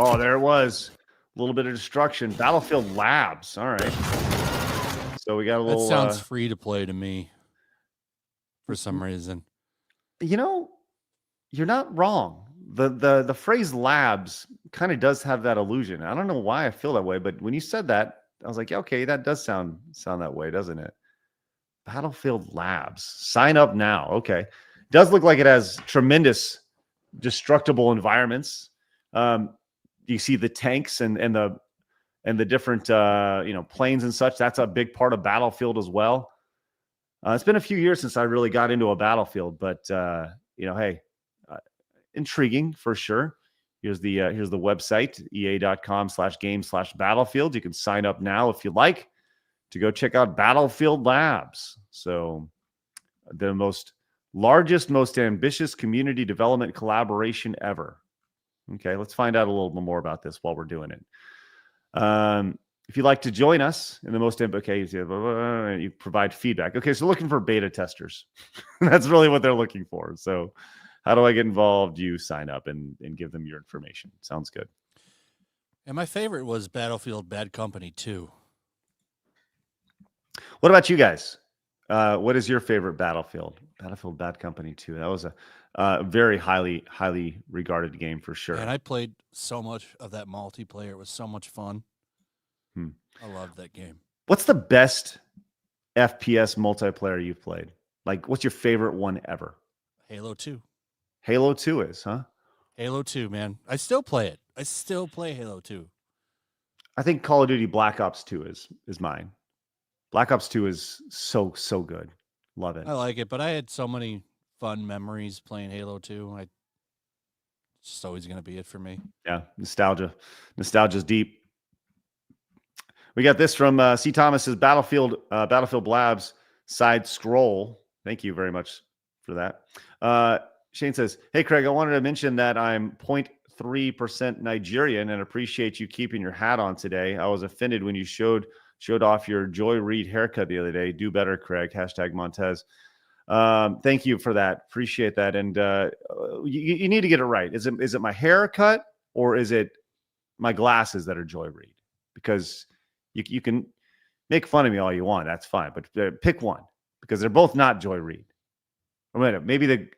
Oh, there it was. A little bit of destruction. Battlefield Labs. All right. So we got a little. That sounds free to play to me for some reason. You know, you're not wrong. The phrase labs kind of does have that illusion. I don't know why I feel that way, but when you said that, I was like, yeah, okay, that does sound that way, doesn't it? Battlefield Labs. Sign up now. Okay. Does look like it has tremendous destructible environments. You see the tanks and the different planes and such. That's a big part of Battlefield as well. It's been a few years since I really got into a Battlefield, but hey, intriguing for sure. Here's the website, ea.com/game/battlefield. You can sign up now if you like to go check out Battlefield Labs. So the largest, most ambitious community development collaboration ever. Okay, let's find out a little bit more about this while we're doing it. If you'd like to join us in the most, you provide feedback. Okay, so looking for beta testers. That's really what they're looking for. So how do I get involved? You sign up and give them your information. Sounds good. And my favorite was Battlefield Bad Company 2. What about you guys? What is your favorite Battlefield? Battlefield Bad Company 2. That was a very highly regarded game for sure. And I played so much of that multiplayer. It was so much fun. I loved that game. What's the best FPS multiplayer you've played? Like, what's your favorite one ever? Halo 2. Halo 2 is, huh? Halo 2, man. I still play it. I still play Halo 2. I think Call of Duty Black Ops 2 is mine. Black Ops 2 is so good. Love it. I like it, but I had so many fun memories playing Halo 2. It's just always going to be it for me. Yeah, nostalgia. Nostalgia's deep. We got this from C. Thomas's Battlefield Labs side scroll. Thank you very much for that. Shane says, hey, Craig, I wanted to mention that I'm 0.3% Nigerian and appreciate you keeping your hat on today. I was offended when you showed Showed off your Joy Reid haircut the other day. Do better, Craig. Hashtag Montez. Thank you for that. Appreciate that. And you need to get it right. Is it my haircut or is it my glasses that are Joy Reid? Because you can make fun of me all you want. That's fine. But pick one because they're both not Joy Reid. Maybe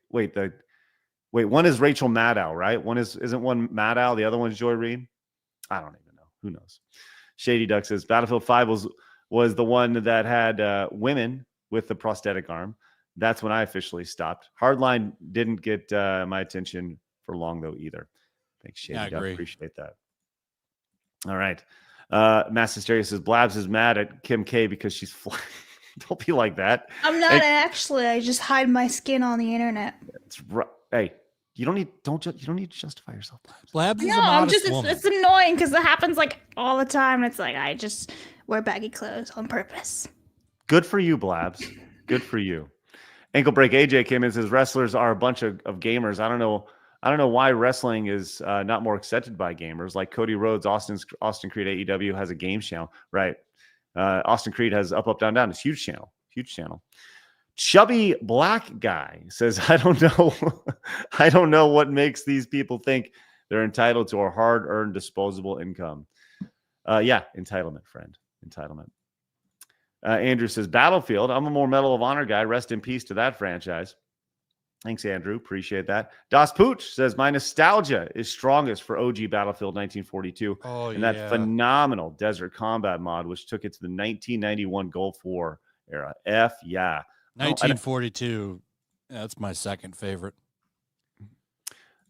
one is Rachel Maddow, right? Isn't one Maddow? The other one's Joy Reid. I don't even know. Who knows? Shady Duck says Battlefield 5 was the one that had women with the prosthetic arm. That's when I officially stopped. Hardline didn't get my attention for long though either. Thanks, Shady Duck. Agree. Appreciate that. All right. Mass Hysteria says Blabs is mad at Kim K because she's flying. Don't be like that. I'm not actually. I just hide my skin on the internet. It's right. Hey, you don't need to justify yourself. Blabs is No, a I'm modest just. woman. It's annoying because it happens like all the time. It's like I just wear baggy clothes on purpose. Good for you, Blabs. Good for you. Ankle Break AJ came in and says wrestlers are a bunch of gamers. I don't know why wrestling is not more accepted by gamers. Like Cody Rhodes, Austin Creed AEW has a games channel, right? Austin Creed has Up Down Down. It's huge channel. Chubby Black Guy says, I don't know what makes these people think they're entitled to our hard-earned disposable income. Entitlement, friend. Entitlement. Andrew says, Battlefield, I'm a more Medal of Honor guy. Rest in peace to that franchise. Thanks, Andrew. Appreciate that. Das Pooch says, my nostalgia is strongest for OG Battlefield 1942 and that phenomenal Desert Combat mod, which took it to the 1991 Gulf War era. Yeah. 1942. That's my second favorite.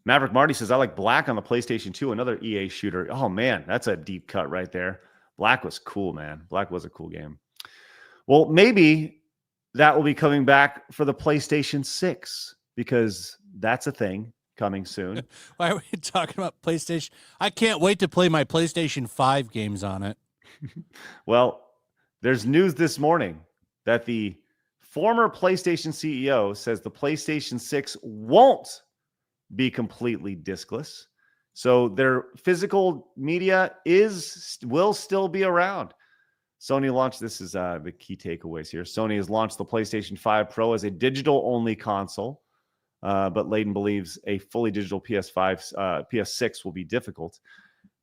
Maverick Marty says, I like Black on the PlayStation 2, another EA shooter. Oh, man, that's a deep cut right there. Black was cool, man. Black was a cool game. Well, maybe that will be coming back for the PlayStation 6 because that's a thing coming soon. Why are we talking about PlayStation? I can't wait to play my PlayStation 5 games on it. Well, there's news this morning that the former PlayStation CEO says the PlayStation 6 won't be completely diskless. So their physical media will still be around. Sony launched, this is the key takeaways here. Sony has launched the PlayStation 5 Pro as a digital-only console, but Layden believes a fully digital PS6 will be difficult.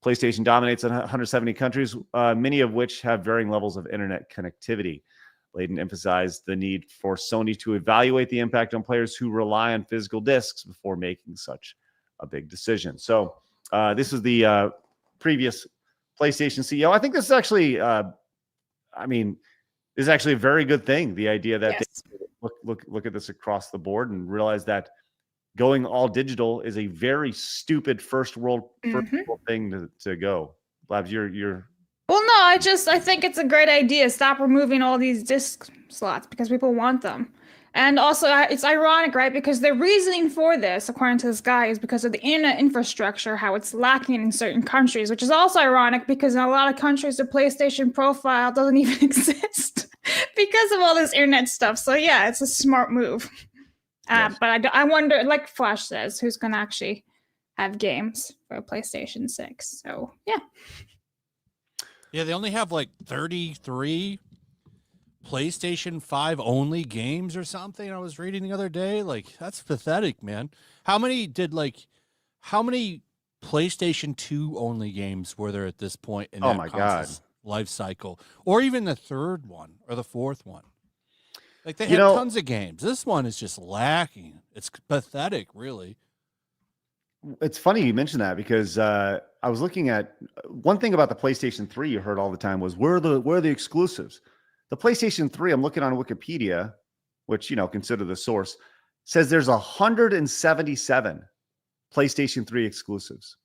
PlayStation dominates in 170 countries, many of which have varying levels of internet connectivity. Layden emphasized the need for Sony to evaluate the impact on players who rely on physical discs before making such a big decision. So this is the previous PlayStation CEO. I think this is actually, this is actually a very good thing. The idea that they look at this across the board and realize that going all digital is a very stupid first world thing to go. Blabs, you're. Well, no, I think it's a great idea. Stop removing all these disc slots because people want them. And also, it's ironic, right? Because the reasoning for this, according to this guy, is because of the internet infrastructure, how it's lacking in certain countries, which is also ironic because in a lot of countries, the PlayStation profile doesn't even exist because of all this internet stuff. So, yeah, it's a smart move. Yes. But I wonder, like Flash says, who's going to actually have games for a PlayStation 6. So, yeah. Yeah, they only have like 33 PlayStation 5 only games or something. I was reading the other day. Like, that's pathetic, man. How many PlayStation 2 only games were there at this point in that console's life cycle? Or even the third one or the fourth one? Like, they had tons of games. This one is just lacking. It's pathetic, really. It's funny you mentioned that because I was looking at one thing about the PlayStation 3 you heard all the time was where are the exclusives? The PlayStation 3, I'm looking on Wikipedia, which, consider the source, says there's 177 PlayStation 3 exclusives.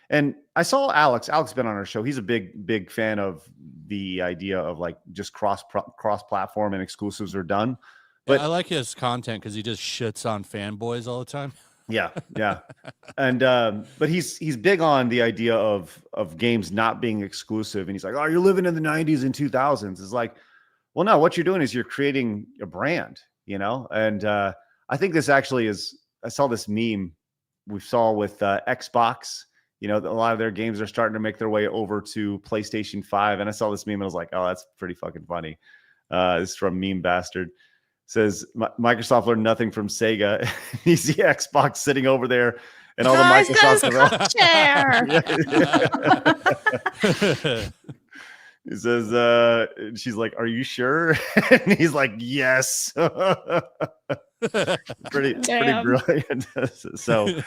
And I saw Alex been on our show. He's a big fan of the idea of like just cross-platform and exclusives are done. But I like his content because he just shits on fanboys all the time. Yeah. And but he's big on the idea of games not being exclusive. And he's like, oh, you're living in the 90s and 2000s. It's like, well, no, what you're doing is you're creating a brand, And I think this actually is, I saw this meme we saw with Xbox You know, a lot of their games are starting to make their way over to PlayStation 5. And I saw this meme and I was like, oh, that's pretty fucking funny. It's from Meme Bastard. Says Microsoft learned nothing from Sega. You see Xbox sitting over there and all the Microsoft chair. He says, she's like, are you sure? And he's like, yes. pretty brilliant. So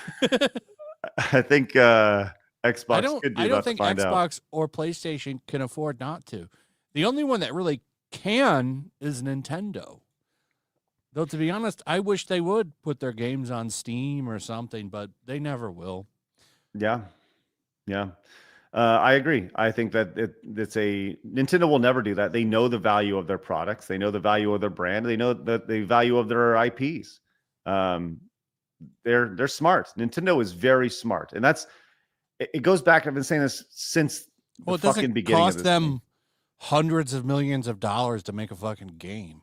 I think Xbox could do I that don't think to find Xbox out. or PlayStation can afford not to. The only one that really can is Nintendo. Though, to be honest, I wish they would put their games on Steam or something, but they never will. Yeah. I agree. I think that Nintendo will never do that. They know the value of their products. They know the value of their brand. They know the value of their IPs. They're smart. Nintendo is very smart, and it goes back. I've been saying this since the fucking beginning. Cost them hundreds of millions of dollars to make a fucking game.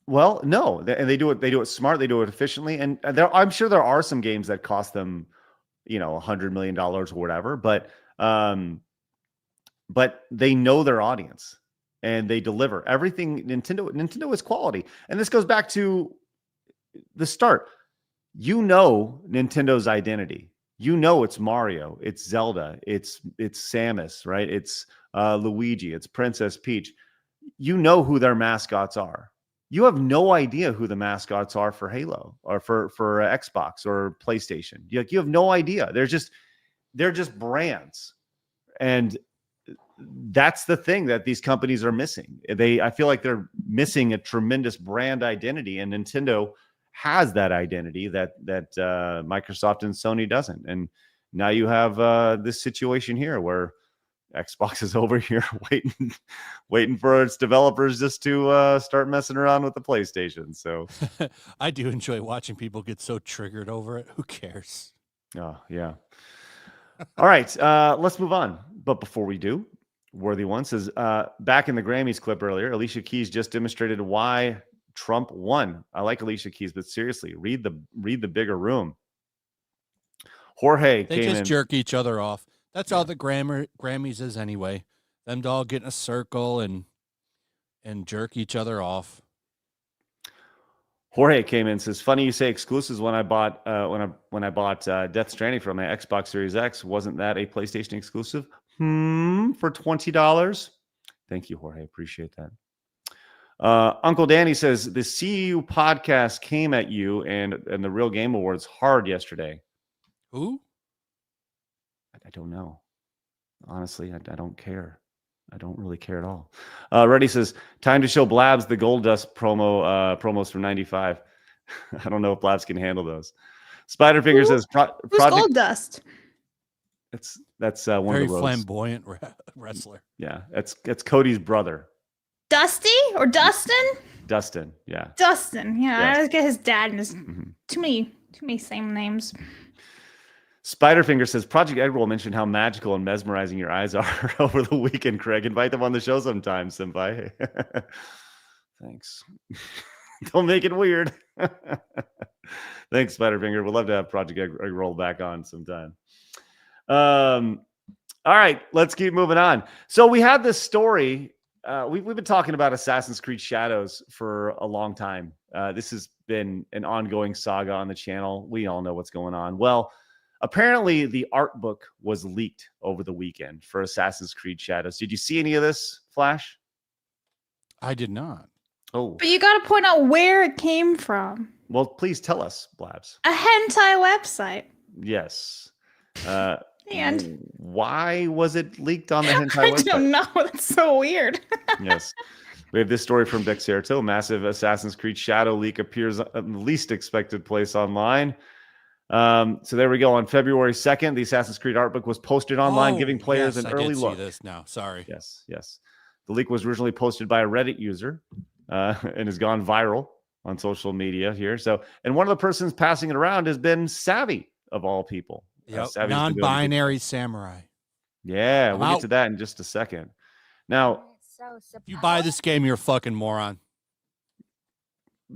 Well, no, and they do it smart. They do it efficiently, and I'm sure there are some games that cost them, $100 million or whatever. But they know their audience, and they deliver everything. Nintendo is quality, and this goes back to the start. Nintendo's identity. It's Mario, it's Zelda, it's Samus, right? It's Luigi, it's Princess Peach. You know who their mascots are. You have no idea who the mascots are for Halo or for Xbox or PlayStation. You have no idea. They're just brands, and that's the thing that these companies are missing. I feel like they're missing a tremendous brand identity, and Nintendo has that identity that Microsoft and Sony doesn't. And now you have this situation here where Xbox is over here waiting for its developers just to start messing around with the PlayStation. So I do enjoy watching people get so triggered over it. Who cares? Oh, yeah. All right, let's move on. But before we do, Worthy One says, back in the Grammys clip earlier, Alicia Keys just demonstrated why Trump won. I like Alicia Keys, but seriously, read the bigger room. Jorge They came just in. jerk each other off. That's all the Grammys is anyway. Them to all get in a circle and jerk each other off. Jorge came in and says, "Funny you say exclusives. When I bought Death Stranding for my Xbox Series X, wasn't that a PlayStation exclusive? For $20. Thank you, Jorge. Appreciate that." Uncle Danny says the CU podcast came at you and the Real Game Awards hard yesterday. Who? I don't know. Honestly, I don't care. I don't really care at all. Reddy says, time to show Blabs the Gold Dust promos from 95. I don't know if Blabs can handle those. Spiderfinger says, Who's Gold Dust? That's one very of the flamboyant wrestler. Yeah, that's Cody's brother. Dusty or Dustin? Dustin, yeah. Dustin, yeah. Yes. I always get his dad and his too many same names. Spiderfinger says, Project Eggroll mentioned how magical and mesmerizing your eyes are over the weekend, Craig. Invite them on the show sometime, Senpai. Thanks. Don't make it weird. Thanks, Spiderfinger. We'd love to have Project Eggroll back on sometime. All right, let's keep moving on. So we had this story. We've been talking about Assassin's Creed Shadows for a long time. This has been an ongoing saga on the channel. We all know what's going on. Well, apparently the art book was leaked over the weekend for Assassin's Creed Shadows. Did you see any of this, Flash? I did not. Oh. But you got to point out where it came from. Well, please tell us, Blabs. A hentai website. Yes. And why was it leaked on the hentai website? I don't know. That's so weird. Yes. We have this story from Dexerto. Massive Assassin's Creed Shadow leak appears at the least expected place online. So there we go. On February 2nd, the Assassin's Creed art book was posted online, giving players an early look. I did see this now. Sorry. Yes. The leak was originally posted by a Reddit user and has gone viral on social media here. So, and one of the persons passing it around has been Savvy, of all people. Yep. Non-binary samurai. Yeah, we'll get to that in just a second. Now, if you buy this game, you're a fucking moron.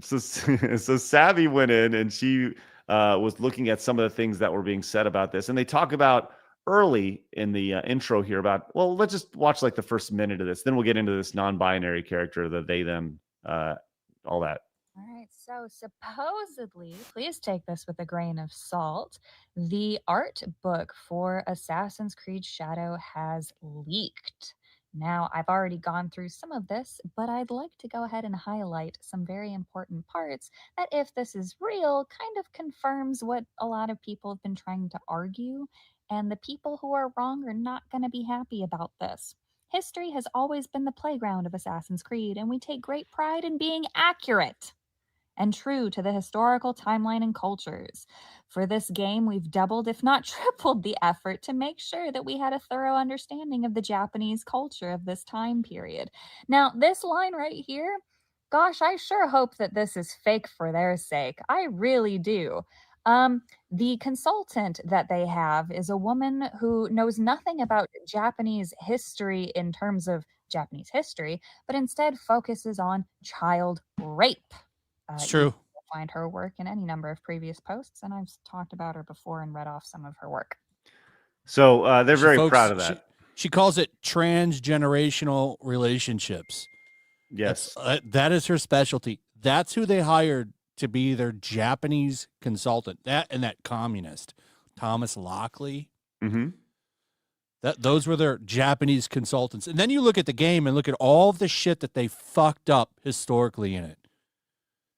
So Savvy went in and she was looking at some of the things that were being said about this, and they talk about early in the intro here about, well, let's just watch like the first minute of this, then we'll get into this non-binary character, the they them, all that. All right, so supposedly, please take this with a grain of salt, the art book for Assassin's Creed Shadow has leaked. Now, I've already gone through some of this, but I'd like to go ahead and highlight some very important parts that, if this is real, kind of confirms what a lot of people have been trying to argue, and the people who are wrong are not going to be happy about this. History has always been the playground of Assassin's Creed, and we take great pride in being accurate and true to the historical timeline and cultures. For this game, we've doubled, if not tripled, the effort to make sure that we had a thorough understanding of the Japanese culture of this time period. Now, this line right here, gosh, I sure hope that this is fake for their sake. I really do. The consultant that they have is a woman who knows nothing about Japanese history in terms of Japanese history, but instead focuses on child rape. It's You true. can find her work in any number of previous posts, and I've talked about her before and read off some of her work. So they're very proud of that. She calls it transgenerational relationships. Yes. That is her specialty. That's who they hired to be their Japanese consultant. That and that communist, Thomas Lockley. Mm-hmm. Those were their Japanese consultants. And then you look at the game and look at all of the shit that they fucked up historically in it.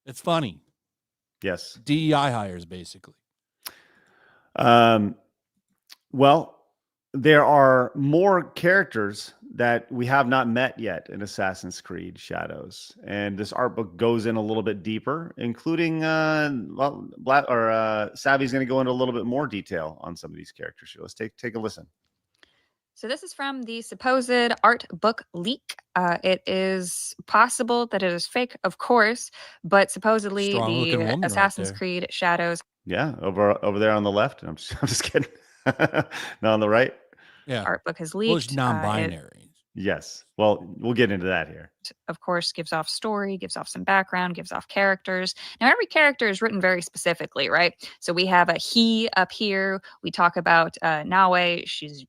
It's funny. Yes. DEI hires, basically. Well, there are more characters that we have not met yet in Assassin's Creed Shadows, and this art book goes in a little bit deeper, including Savvy's going to go into a little bit more detail on some of these characters. So let's take a listen. So this is from the supposed art book leak. It is possible that it is fake, of course, but supposedly Strong-looking woman the right Assassin's there. Creed Shadows. Yeah, over there on the left. I'm just kidding. No, on the right. Yeah. Art book has Well, leaked. it's non-binary. Yes. Well, we'll get into that here. Of course, gives off story, gives off some background, gives off characters. Now, every character is written very specifically, right? So we have a he up here. We talk about Nawe. She,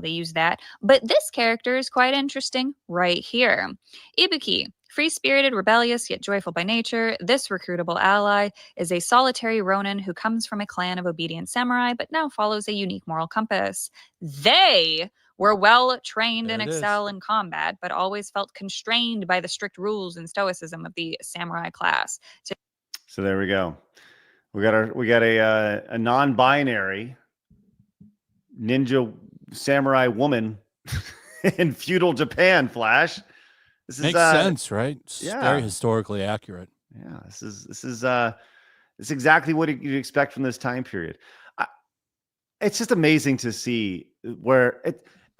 they use that. But this character is quite interesting right here. Ibuki, free-spirited, rebellious, yet joyful by nature, this recruitable ally is a solitary Ronin who comes from a clan of obedient samurai, but now follows a unique moral compass. They were well trained and There it excel in combat, but always felt constrained by the strict rules and stoicism of the samurai class. So there we go. We got a non-binary ninja samurai woman in feudal Japan. Flash. This Makes sense, right? It's yeah. very historically accurate. Yeah, this is exactly what you'd expect from this time period. It's just amazing to see where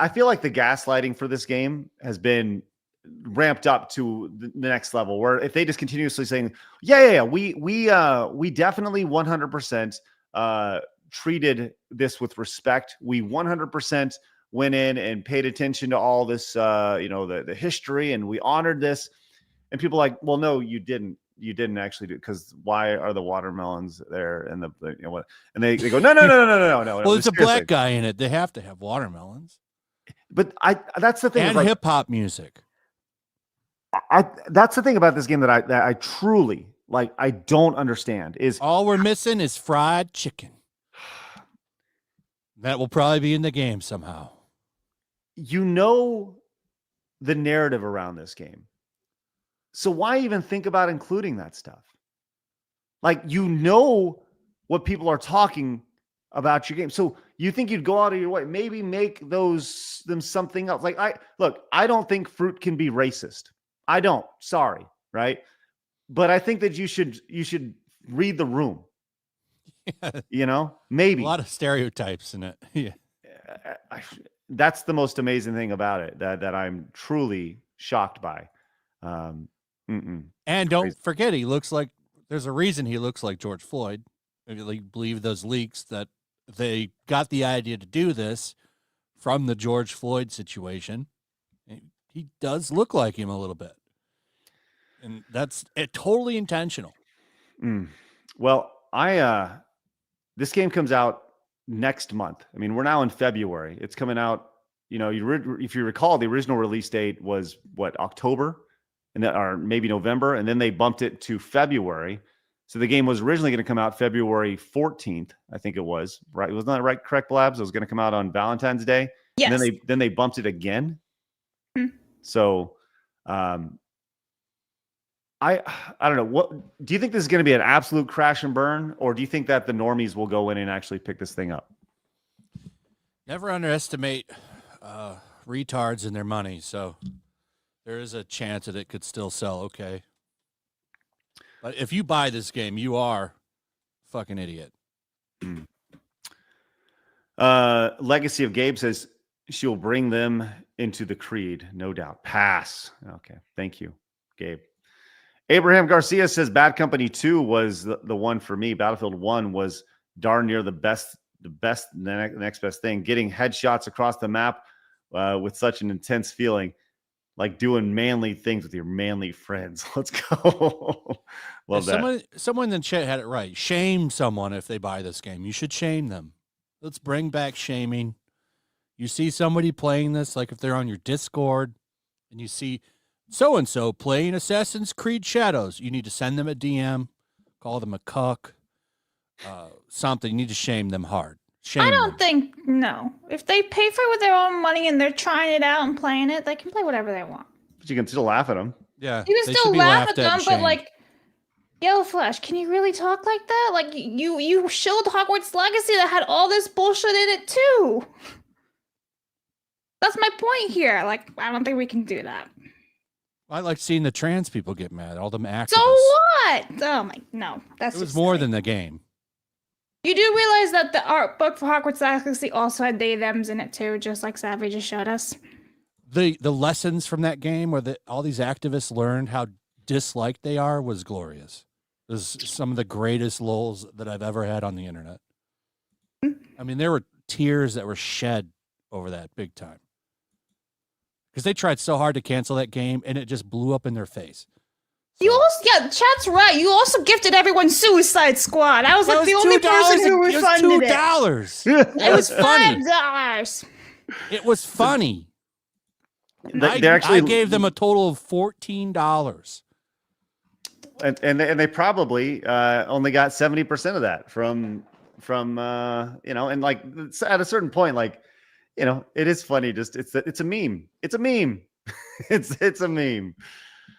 I feel like the gaslighting for this game has been ramped up to the next level, where if they just continuously saying, we definitely 100% treated this with respect. We 100% went in and paid attention to all this, the history, and we honored this. And people are like, well, no, you didn't. You didn't actually do it, because why are the watermelons there? And and they go, no. Well, it's a black guy in it. They have to have watermelons. But that's the thing. And hip hop music. That's the thing about this game that I truly I don't understand is all we're missing is fried chicken. That will probably be in the game somehow. The narrative around this game. So why even think about including that stuff? What people are talking about your game. So you think you'd go out of your way, maybe make them something else. I don't think fruit can be racist. I don't. Sorry, right? But I think that you should read the room. Maybe a lot of stereotypes in it. Yeah, that's the most amazing thing about it that I'm truly shocked by. And don't forget, there's a reason he looks like George Floyd. If you believe those leaks that they got the idea to do this from the George Floyd situation. He does look like him a little bit. And that's totally intentional. Well, this game comes out next month. I mean, we're now in February. It's coming out, if you recall, the original release date was October, or maybe November, and then they bumped it to February. So the game was originally going to come out February 14th, I think it was, right? Wasn't that right? Correct, Blabs? It was going to come out on Valentine's Day. Yes. And then they bumped it again. Mm-hmm. So I don't know. What do you think this is going to be, an absolute crash and burn, or do you think that the normies will go in and actually pick this thing up? Never underestimate retards and their money. So there is a chance that it could still sell okay. But if you buy this game, you are a fucking idiot. Legacy of Gabe says she'll bring them into the creed, no doubt. Pass. Okay, thank you, Gabe. Abraham Garcia says Bad Company 2 was the one for me. Battlefield 1 was darn near the next best thing. Getting headshots across the map with such an intense feeling, like doing manly things with your manly friends. Let's go. Love that. Someone in the chat had it right. Shame someone if they buy this game. You should shame them. Let's bring back shaming. You see somebody playing this, like if they're on your Discord and you see so-and-so playing Assassin's Creed Shadows, you need to send them a DM, call them a cuck, something. You need to shame them hard. I don't think, no. If they pay for it with their own money and they're trying it out and playing it, they can play whatever they want. But you can still laugh at them. Yeah. You can still laugh at them, but like, YellowFlash, can you really talk like that? Like, you showed Hogwarts Legacy that had all this bullshit in it too. That's my point here. Like, I don't think we can do that. I like seeing the trans people get mad. All them activists. So what? Oh my, no. It was more than the game. You do realize that the art book for Hogwarts Legacy also had they thems in it too, just like Savvy just showed us. The lessons from that game where all these activists learned how disliked they are was glorious. It was some of the greatest lulls that I've ever had on the internet. I mean, there were tears that were shed over that big time. Because they tried so hard to cancel that game and it just blew up in their face. You also, chat's right. You also gifted everyone Suicide Squad. I was like the only person who refunded it. $2. It was $5. It was funny. I gave them a total of $14. And they probably only got 70% of that from and like at a certain point, like, it is funny. Just it's a meme. It's a meme. it's a meme.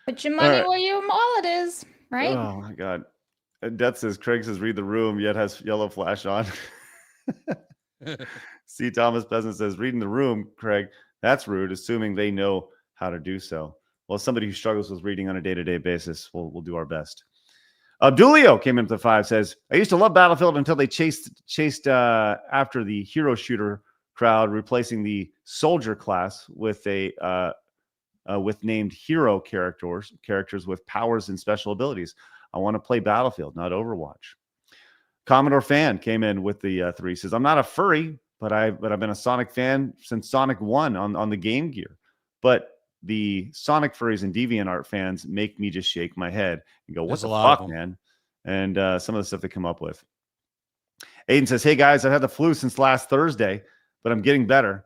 Put your money where your wallet is, right? Oh my God. Death says Craig says read the room, yet has YellowFlash on. C. Thomas Peasant says reading the room, Craig. That's rude, assuming they know how to do so. Well, somebody who struggles with reading on a day-to-day basis, we'll do our best. Abdulio came into 5, says, I used to love Battlefield until they chased after the hero shooter crowd, replacing the soldier class with with named hero characters with powers and special abilities. I want to play Battlefield, not Overwatch. Commodore Fan came in with the 3, says, I'm not a furry, but I've been a Sonic fan since Sonic 1 on the Game Gear. But the Sonic furries and DeviantArt fans make me just shake my head and go, what the fuck, man? And some of the stuff they come up with. Aiden says, hey guys, I've had the flu since last Thursday, but I'm getting better.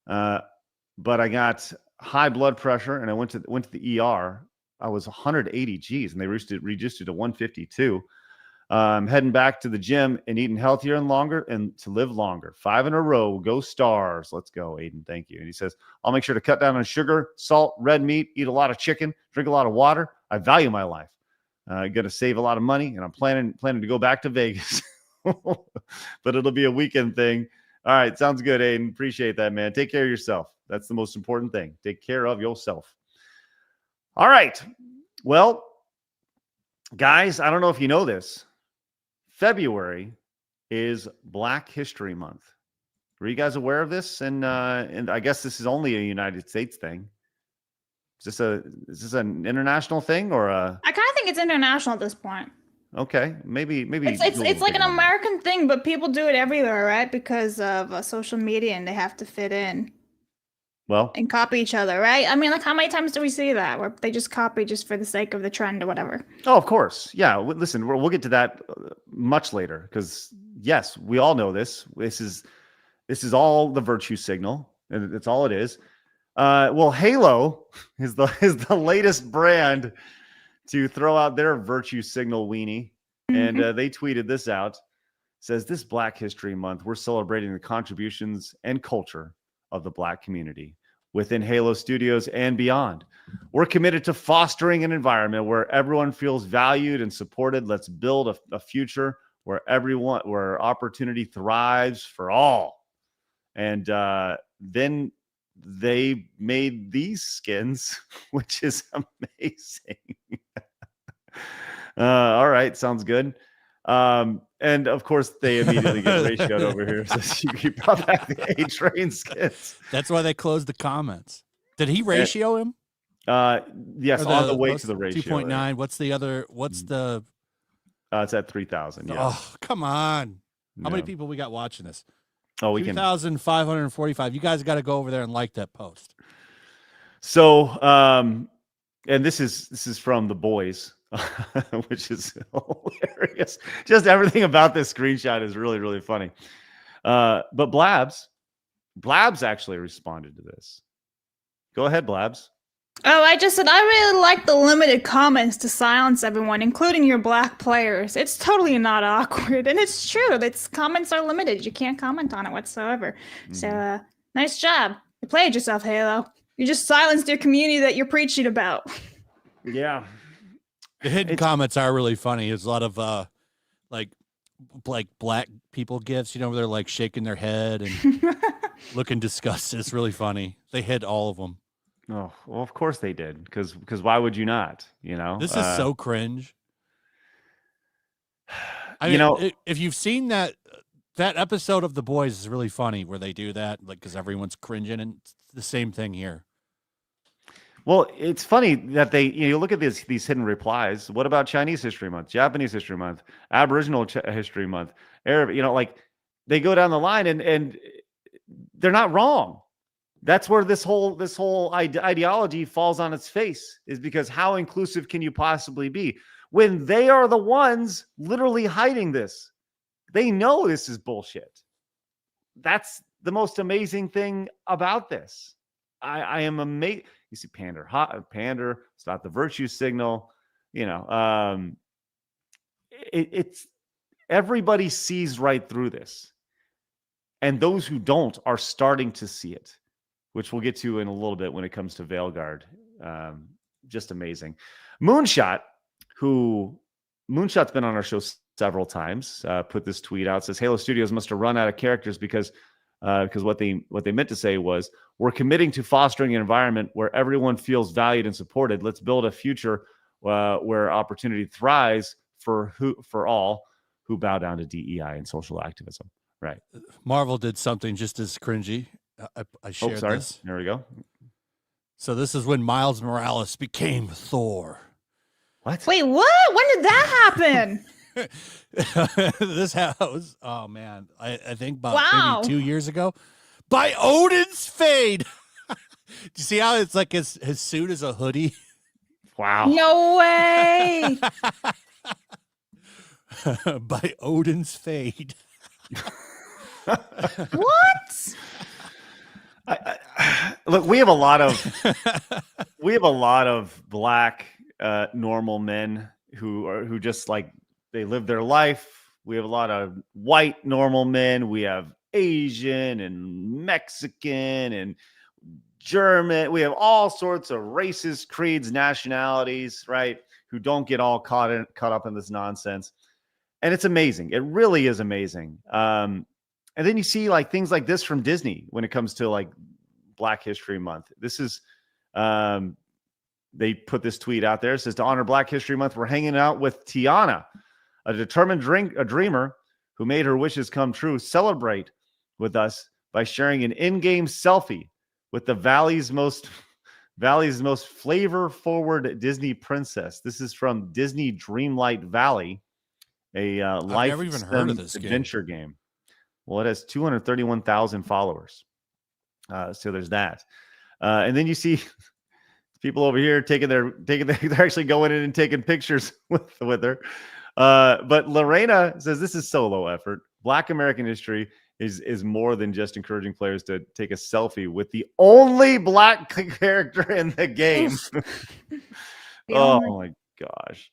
But I got high blood pressure and I went to the ER. I was 180 G's and they reduced it to 152. I'm heading back to the gym and eating healthier and longer and to live longer. 5 in a row. Go Stars. Let's go, Aiden. Thank you. And he says, I'll make sure to cut down on sugar, salt, red meat, eat a lot of chicken, drink a lot of water. I value my life. I'm going to save a lot of money and I'm planning to go back to Vegas. But it'll be a weekend thing. All right. Sounds good, Aiden. Appreciate that, man. Take care of yourself. That's the most important thing. Take care of yourself. All right. Well, guys, I don't know if you know this. February is Black History Month. Were you guys aware of this? And I guess this is only a United States thing. Is this an international thing or a? I kind of think it's international at this point. Okay, maybe it's like an American thing, but people do it everywhere, right? Because of social media, and they have to fit in. Well, and copy each other, right? I mean, like, how many times do we see that where they just copy just for the sake of the trend or whatever? oh, of course. Yeah. Listen, we'll get to that much later because, yes, we all know this. This is all the virtue signal, and it's all it is. Well, Halo is the latest brand to throw out their virtue signal weenie, and they tweeted this out. It says, this Black History Month, we're celebrating the contributions and culture of the Black community within Halo Studios and beyond. We're committed to fostering an environment where everyone feels valued and supported. Let's build a future where opportunity thrives for all. And then they made these skins, which is amazing. All right, sounds good. And of course, they immediately get ratioed over here. So you brought back the A-Train skins. That's why they closed the comments. Did he ratio him? Yes, on the way to the ratio. 2.9. What's the other? What's the? It's at 3,000. Yeah. Oh, come on! How many Yeah. people we got watching this? Oh, we can. 2,545. You guys got to go over there and like that post. So, and this is from the boys, which is hilarious. Just everything about this screenshot is really, really funny. But Blabs actually responded to this. Go ahead, Blabs. Oh, I just said I really like the limited comments to silence everyone, including your Black players. It's totally not awkward, and it's true. Its comments are limited. You can't comment on it whatsoever. So, nice job. You played yourself, Halo. You just silenced your community that you're preaching about. Yeah. The hidden comments are really funny. There's a lot of like Black people gifs, where they're like shaking their head and looking disgusted. It's really funny. They hid all of them. Oh, well, of course they did. Because why would you not? This is so cringe. I mean, if you've seen that episode of The Boys is really funny where they do that, like, because everyone's cringing, and it's the same thing here. Well, it's funny that they, you look at these hidden replies. What about Chinese History Month, Japanese History Month, Aboriginal History Month, Arab? Like they go down the line, and they're not wrong. That's where this whole ideology falls on its face, is because how inclusive can you possibly be when they are the ones literally hiding this? They know this is bullshit. That's the most amazing thing about this. I am amazed. You see, pander. It's not the virtue signal. It's everybody sees right through this, and those who don't are starting to see it, which we'll get to in a little bit when it comes to Veilguard. Just amazing. Moonshot's been on our show several times. Put this tweet out. Says Halo Studios must have run out of characters because what they meant to say was, we're committing to fostering an environment where everyone feels valued and supported. Let's build a future where opportunity thrives for all who bow down to DEI and social activism. Right. Marvel did something just as cringy. I shared this. There we go. So this is when Miles Morales became Thor. What? Wait, what? When did that happen? This house. Oh man, I think about maybe 2 years ago. By Odin's fade. Do you see how it's like his suit is a hoodie? Wow. No way. By Odin's fade. What? Look, we have a lot of Black normal men who just like they live their life. We have a lot of white normal men. We have Asian and Mexican and German. We have all sorts of races, creeds, nationalities, right? Who don't get all caught up in this nonsense. And it's amazing. It really is amazing. And then you see like things like this from Disney when it comes to like Black History Month. This is, they put this tweet out there. It says, to honor Black History Month, we're hanging out with Tiana, a determined dreamer who made her wishes come true. Celebrate with us by sharing an in-game selfie with the Valley's most flavor-forward Disney princess. This is from Disney Dreamlight Valley, a life never even heard of this adventure game. Well, it has 231,000 followers. So there's that. And then you see people over here they're actually going in and taking pictures with her. But Lorena says this is solo effort. Black American history is more than just encouraging players to take a selfie with the only black character in the game. Oh my gosh.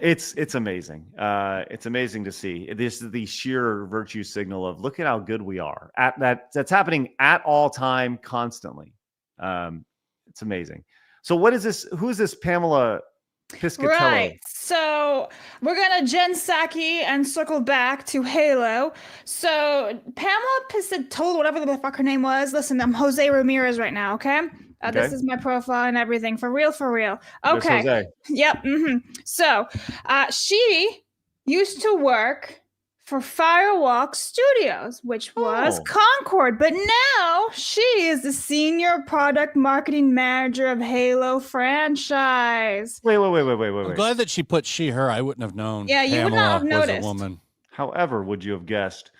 It's amazing. It's amazing to see. This is the sheer virtue signal of look at how good we are at that's happening at all time constantly. It's amazing. So what is this? Who is this Pamela Piscatello? Right. So we're gonna Jen Psaki and circle back to Halo. So Pamela Piscatello, whatever the fuck her name was. Listen, I'm Jose Ramirez right now. Okay. This is my profile and everything. For real, for real. Okay. Yep. So she used to work for Firewalk Studios, which was Concord, but now she is the senior product marketing manager of Halo franchise. Wait. I'm glad that she put she, her. I wouldn't have known. Yeah, you would not have noticed. Was a woman. However, would you have guessed?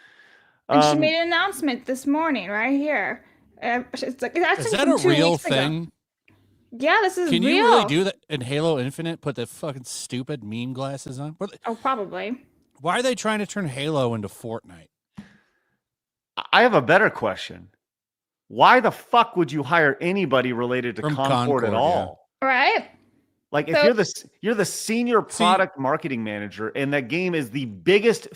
And she made an announcement this morning right here. It's like, is that a real thing? Yeah, this is real. Can you really do that in Halo Infinite? Put the fucking stupid meme glasses on? Oh, probably. Why are they trying to turn Halo into Fortnite? I have a better question. Why the fuck would you hire anybody related to Concord at all? Yeah. Right. Like if you're the senior product marketing manager, and that game is the biggest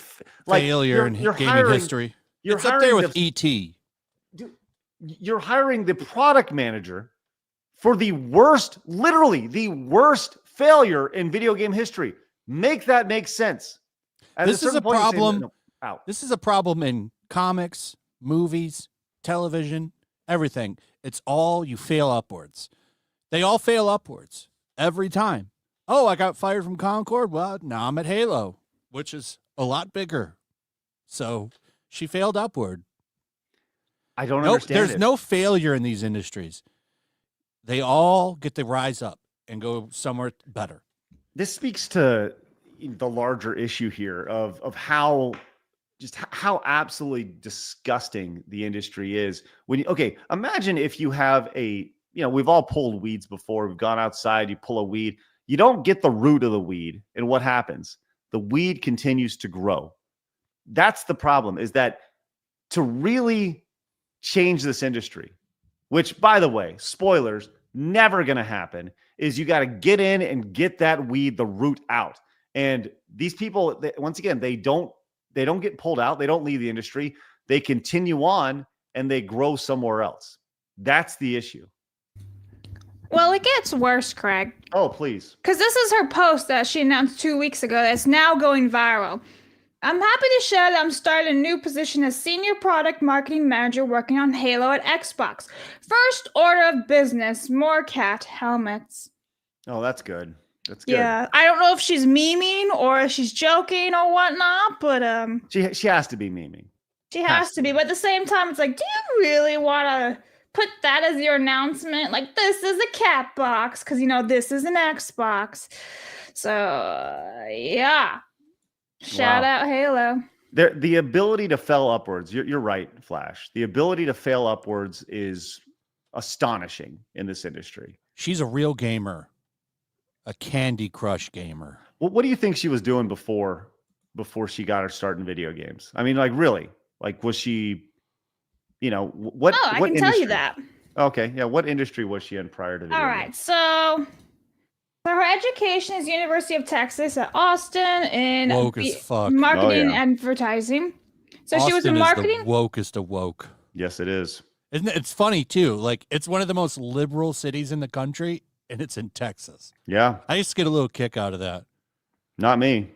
failure in gaming history. It's up there with ET. You're hiring the product manager for the worst, literally the worst failure in video game history. Make that make sense. This is a problem. This is a problem in comics, movies, television, everything. It's all you fail upwards. They all fail upwards every time. Oh, I got fired from Concord. Well, now I'm at Halo, which is a lot bigger. So she failed upward. I don't understand. There's no failure in these industries. They all get to rise up and go somewhere better. This speaks to the larger issue here of how absolutely disgusting the industry is. Imagine if you have we've all pulled weeds before. We've gone outside, you pull a weed, you don't get the root of the weed, and what happens? The weed continues to grow. That's the problem, is that to really change this industry, which, by the way, spoilers, never going to happen, is you got to get in and get that weed, the root out. And these people, once again, they don't get pulled out. They don't leave the industry. They continue on and they grow somewhere else. That's the issue. Well, it gets worse, Craig. Oh, please. Because this is her post that she announced 2 weeks ago that's now going viral. I'm happy to share that I'm starting a new position as Senior Product Marketing Manager working on Halo at Xbox. First order of business, more cat helmets. Oh, that's good. That's good. Yeah, I don't know if she's memeing or if she's joking or whatnot, but she has to be memeing. She has to be, but at the same time, it's like, do you really want to put that as your announcement? Like, this is a cat box, because this is an Xbox. So yeah. Shout out Halo. The ability to fail upwards. You're right, Flash. The ability to fail upwards is astonishing in this industry. She's a real gamer, a Candy Crush gamer. Well, what do you think she was doing before she got her start in video games? I mean, like, really? Like, was she, what? Oh, I what can industry? tell you that. Okay, yeah. What industry was she in prior to video All right, games? so her education is University of Texas at Austin in woke as fuck. Marketing and advertising. So Austin she was in marketing. Is the wokest of woke. Yes, it is. Isn't it? It's funny too. Like, it's one of the most liberal cities in the country, and it's in Texas. Yeah, I just get a little kick out of that. Not me.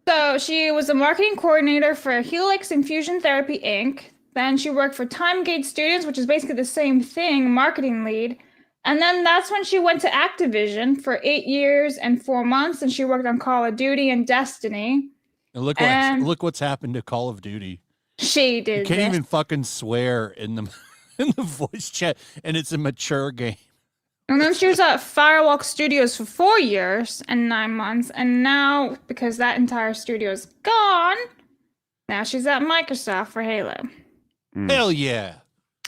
So she was a marketing coordinator for Helix Infusion Therapy Inc. Then she worked for Timegate Studios, which is basically the same thing, marketing lead. And then that's when she went to Activision for 8 years and 4 months, and she worked on Call of Duty and Destiny. And look what's happened to Call of Duty. She did. You can't even fucking swear in the voice chat, and it's a mature game. And then she was at Firewalk Studios for 4 years and 9 months, and now, because that entire studio is gone, now she's at Microsoft for Halo. Hell yeah.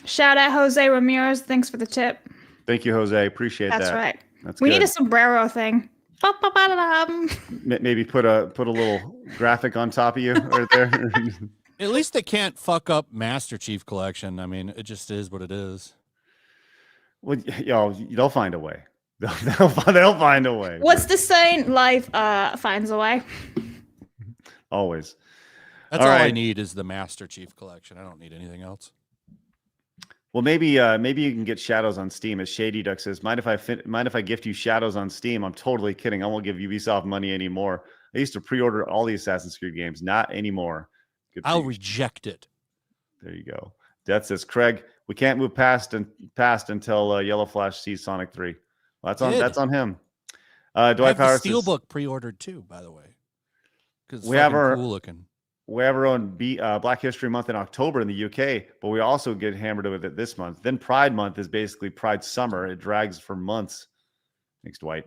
Shout out Jose Ramirez. Thanks for the tip. Thank you, Jose. Appreciate that. That's right. That's We good. need a sombrero thing. Ba-ba-ba-da-dum. Maybe put a little graphic on top of you right there. At least they can't fuck up Master Chief Collection. I mean, it just is what it is. Well, they'll find a way. They'll find a way. What's the saying? Life finds a way. Always. That's all I right. need is the Master Chief Collection. I don't need anything else. Well, maybe you can get Shadows on Steam. As Shady Duck says, mind if I gift you Shadows on Steam? I'm totally kidding. I won't give Ubisoft money anymore. I used to pre-order all the Assassin's Creed games. Not anymore. I'll reject it. There you go. Death says, Craig, we can't move past until YellowFlash sees Sonic 3. Well, that's on him. Dwight Powers the Steelbook pre-ordered too, by the way. Because we have our cool looking. We have our own Black History Month in October in the UK, but we also get hammered with it this month. Then Pride Month is basically Pride Summer. It drags for months. Thanks, Dwight.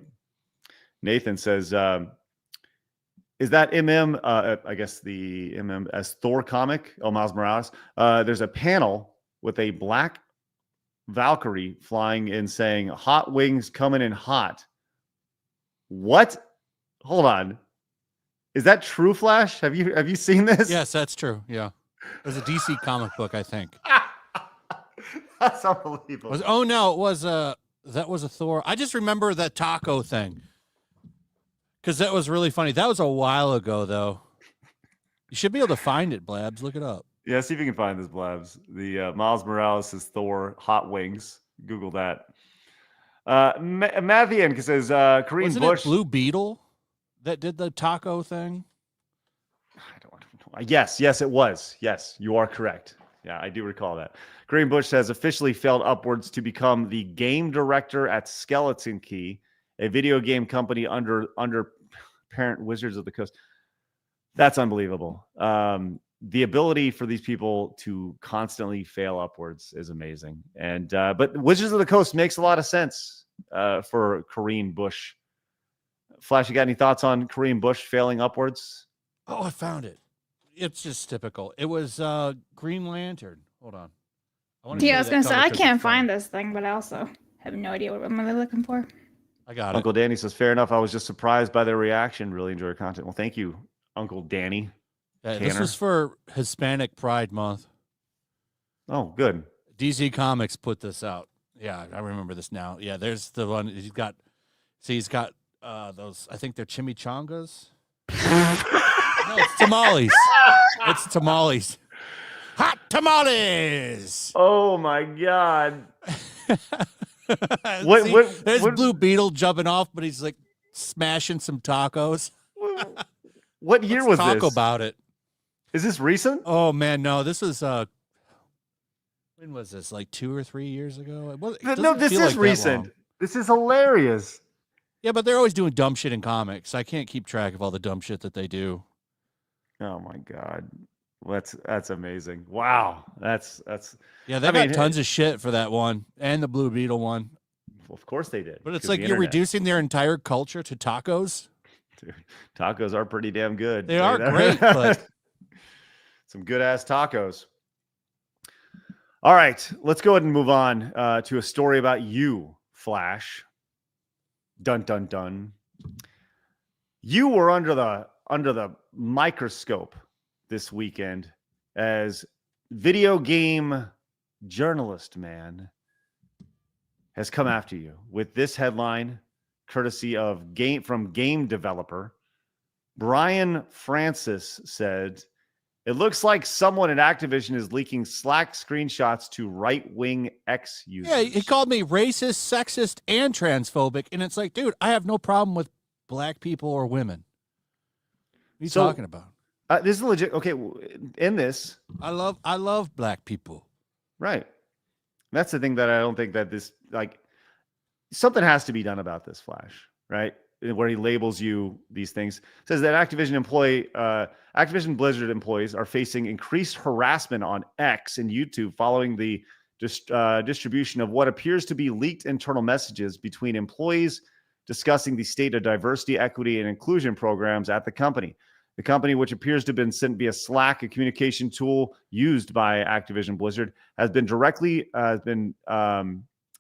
Nathan says, is that MM, I guess the MM as Thor comic, Miles Morales, there's a panel with a black Valkyrie flying and saying, hot wings coming in hot. What? Hold on. Is that true, Flash? Have you seen this? Yes, that's true. Yeah. There's a DC comic book, I think. That's unbelievable. That was a Thor. I just remember that taco thing. Because that was really funny. That was a while ago, though. You should be able to find it, Blabs. Look it up. Yeah, see if you can find this, Blabs. The Miles Morales is Thor hot wings. Google that. Matthew says, Kareem Wasn't Bush. it Blue Beetle that did the taco thing? I don't know. Yes, it was. Yes, you are correct. Yeah, I do recall that. Kareem Bush has officially failed upwards to become the game director at Skeleton Key, a video game company under parent Wizards of the Coast. That's unbelievable. The ability for these people to constantly fail upwards is amazing. And but Wizards of the Coast makes a lot of sense for Kareem Bush. Flash, you got any thoughts on Kareem Bush failing upwards? Oh, I found it. It's just typical. It was Green Lantern. Hold on. I was going to say, I can't find this thing, but I also have no idea what I'm really looking for. I got Uncle Danny says, fair enough. I was just surprised by their reaction. Really enjoy your content. Well, thank you, Uncle Danny. This was for Hispanic Pride Month. Oh, good. DC Comics put this out. Yeah, I remember this now. Yeah, there's the one. He's got those, I think they're chimichangas. No, it's tamales. It's tamales. Hot tamales. Oh, my God. There's Blue Beetle jumping off, but he's like smashing some tacos. What year was Let's this? Talk about it. Is this recent? Oh man, no. This was when was this? Like 2 or 3 years ago? No, this is recent. This is hilarious. Yeah, but they're always doing dumb shit in comics. I can't keep track of all the dumb shit that they do. Oh my God. That's amazing. Wow. That's yeah, they got tons of shit for that one and the Blue Beetle one. Well, of course they did. But it's like you're reducing their entire culture to tacos. Dude, tacos are pretty damn good. They are great, but some good ass tacos. All right, let's go ahead and move on to a story about you, Flash. Dun dun dun. You were under the microscope this weekend as video game journalist man has come after you with this headline, courtesy of game developer Brian Francis said, "It looks like someone at Activision is leaking Slack screenshots to right-wing X users." Yeah, he called me racist, sexist, and transphobic, and it's like, dude, I have no problem with black people or women. What are you talking about? This is legit. Okay, in this, I love black people. Right. That's the thing that I don't think that this, like, something has to be done about this, Flash, right? Where he labels you these things. Says that Activision Blizzard employees are facing increased harassment on X and YouTube following the distribution of what appears to be leaked internal messages between employees discussing the state of diversity, equity, and inclusion programs at the company. The company, which appears to have been sent via Slack, a communication tool used by Activision Blizzard, has been